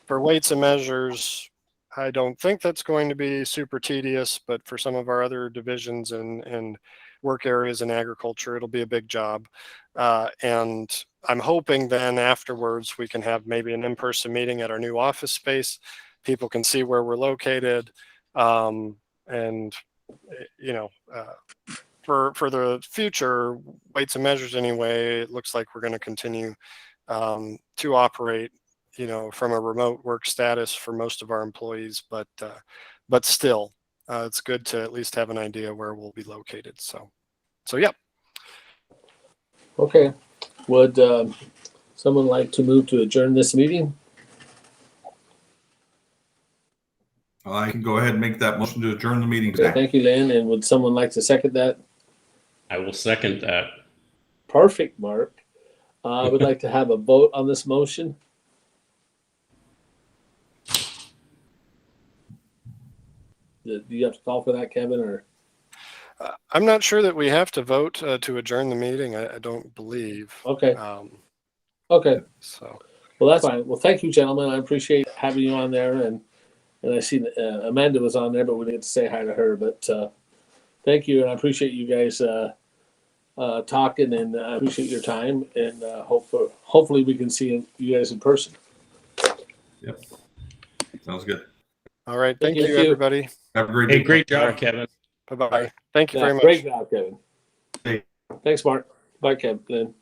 Speaker 1: For weights and measures, I don't think that's going to be super tedious, but for some of our other divisions and work areas in agriculture, it'll be a big job. And I'm hoping then afterwards we can have maybe an in-person meeting at our new office space. People can see where we're located. And, you know, for the future, weights and measures anyway, it looks like we're going to continue to operate, you know, from a remote work status for most of our employees, but still, it's good to at least have an idea where we'll be located. So yeah.
Speaker 2: Okay. Would someone like to move to adjourn this meeting?
Speaker 4: I can go ahead and make that motion to adjourn the meeting
Speaker 2: Okay,
Speaker 4: today.
Speaker 2: thank you, Lynn. And would someone like to second that?
Speaker 3: I will second that.
Speaker 2: Perfect, Mark. I would like to have a vote on this motion. Do you have to call for that, Kevin, or?
Speaker 1: I'm not sure that we have to vote to adjourn the meeting. I don't believe.
Speaker 2: Okay. Okay.
Speaker 1: So.
Speaker 2: Well, that's fine. Well, thank you, gentlemen. I appreciate having you on there, and I see Amanda was on there, but we didn't get to say hi to her. But thank you, and I appreciate you guys talking, and I appreciate your time, and hopefully we can see you guys in person.
Speaker 4: Yep. Sounds good.
Speaker 1: All right. Thank you,
Speaker 2: you.
Speaker 1: everybody.
Speaker 4: Have a great
Speaker 3: Hey,
Speaker 4: day.
Speaker 3: great job,
Speaker 1: right.
Speaker 3: Kevin.
Speaker 1: Bye-bye. Thank you
Speaker 2: Yeah,
Speaker 1: very much.
Speaker 2: great job, Kevin.
Speaker 4: Hey.
Speaker 2: Thanks, Mark. Bye, Kevin.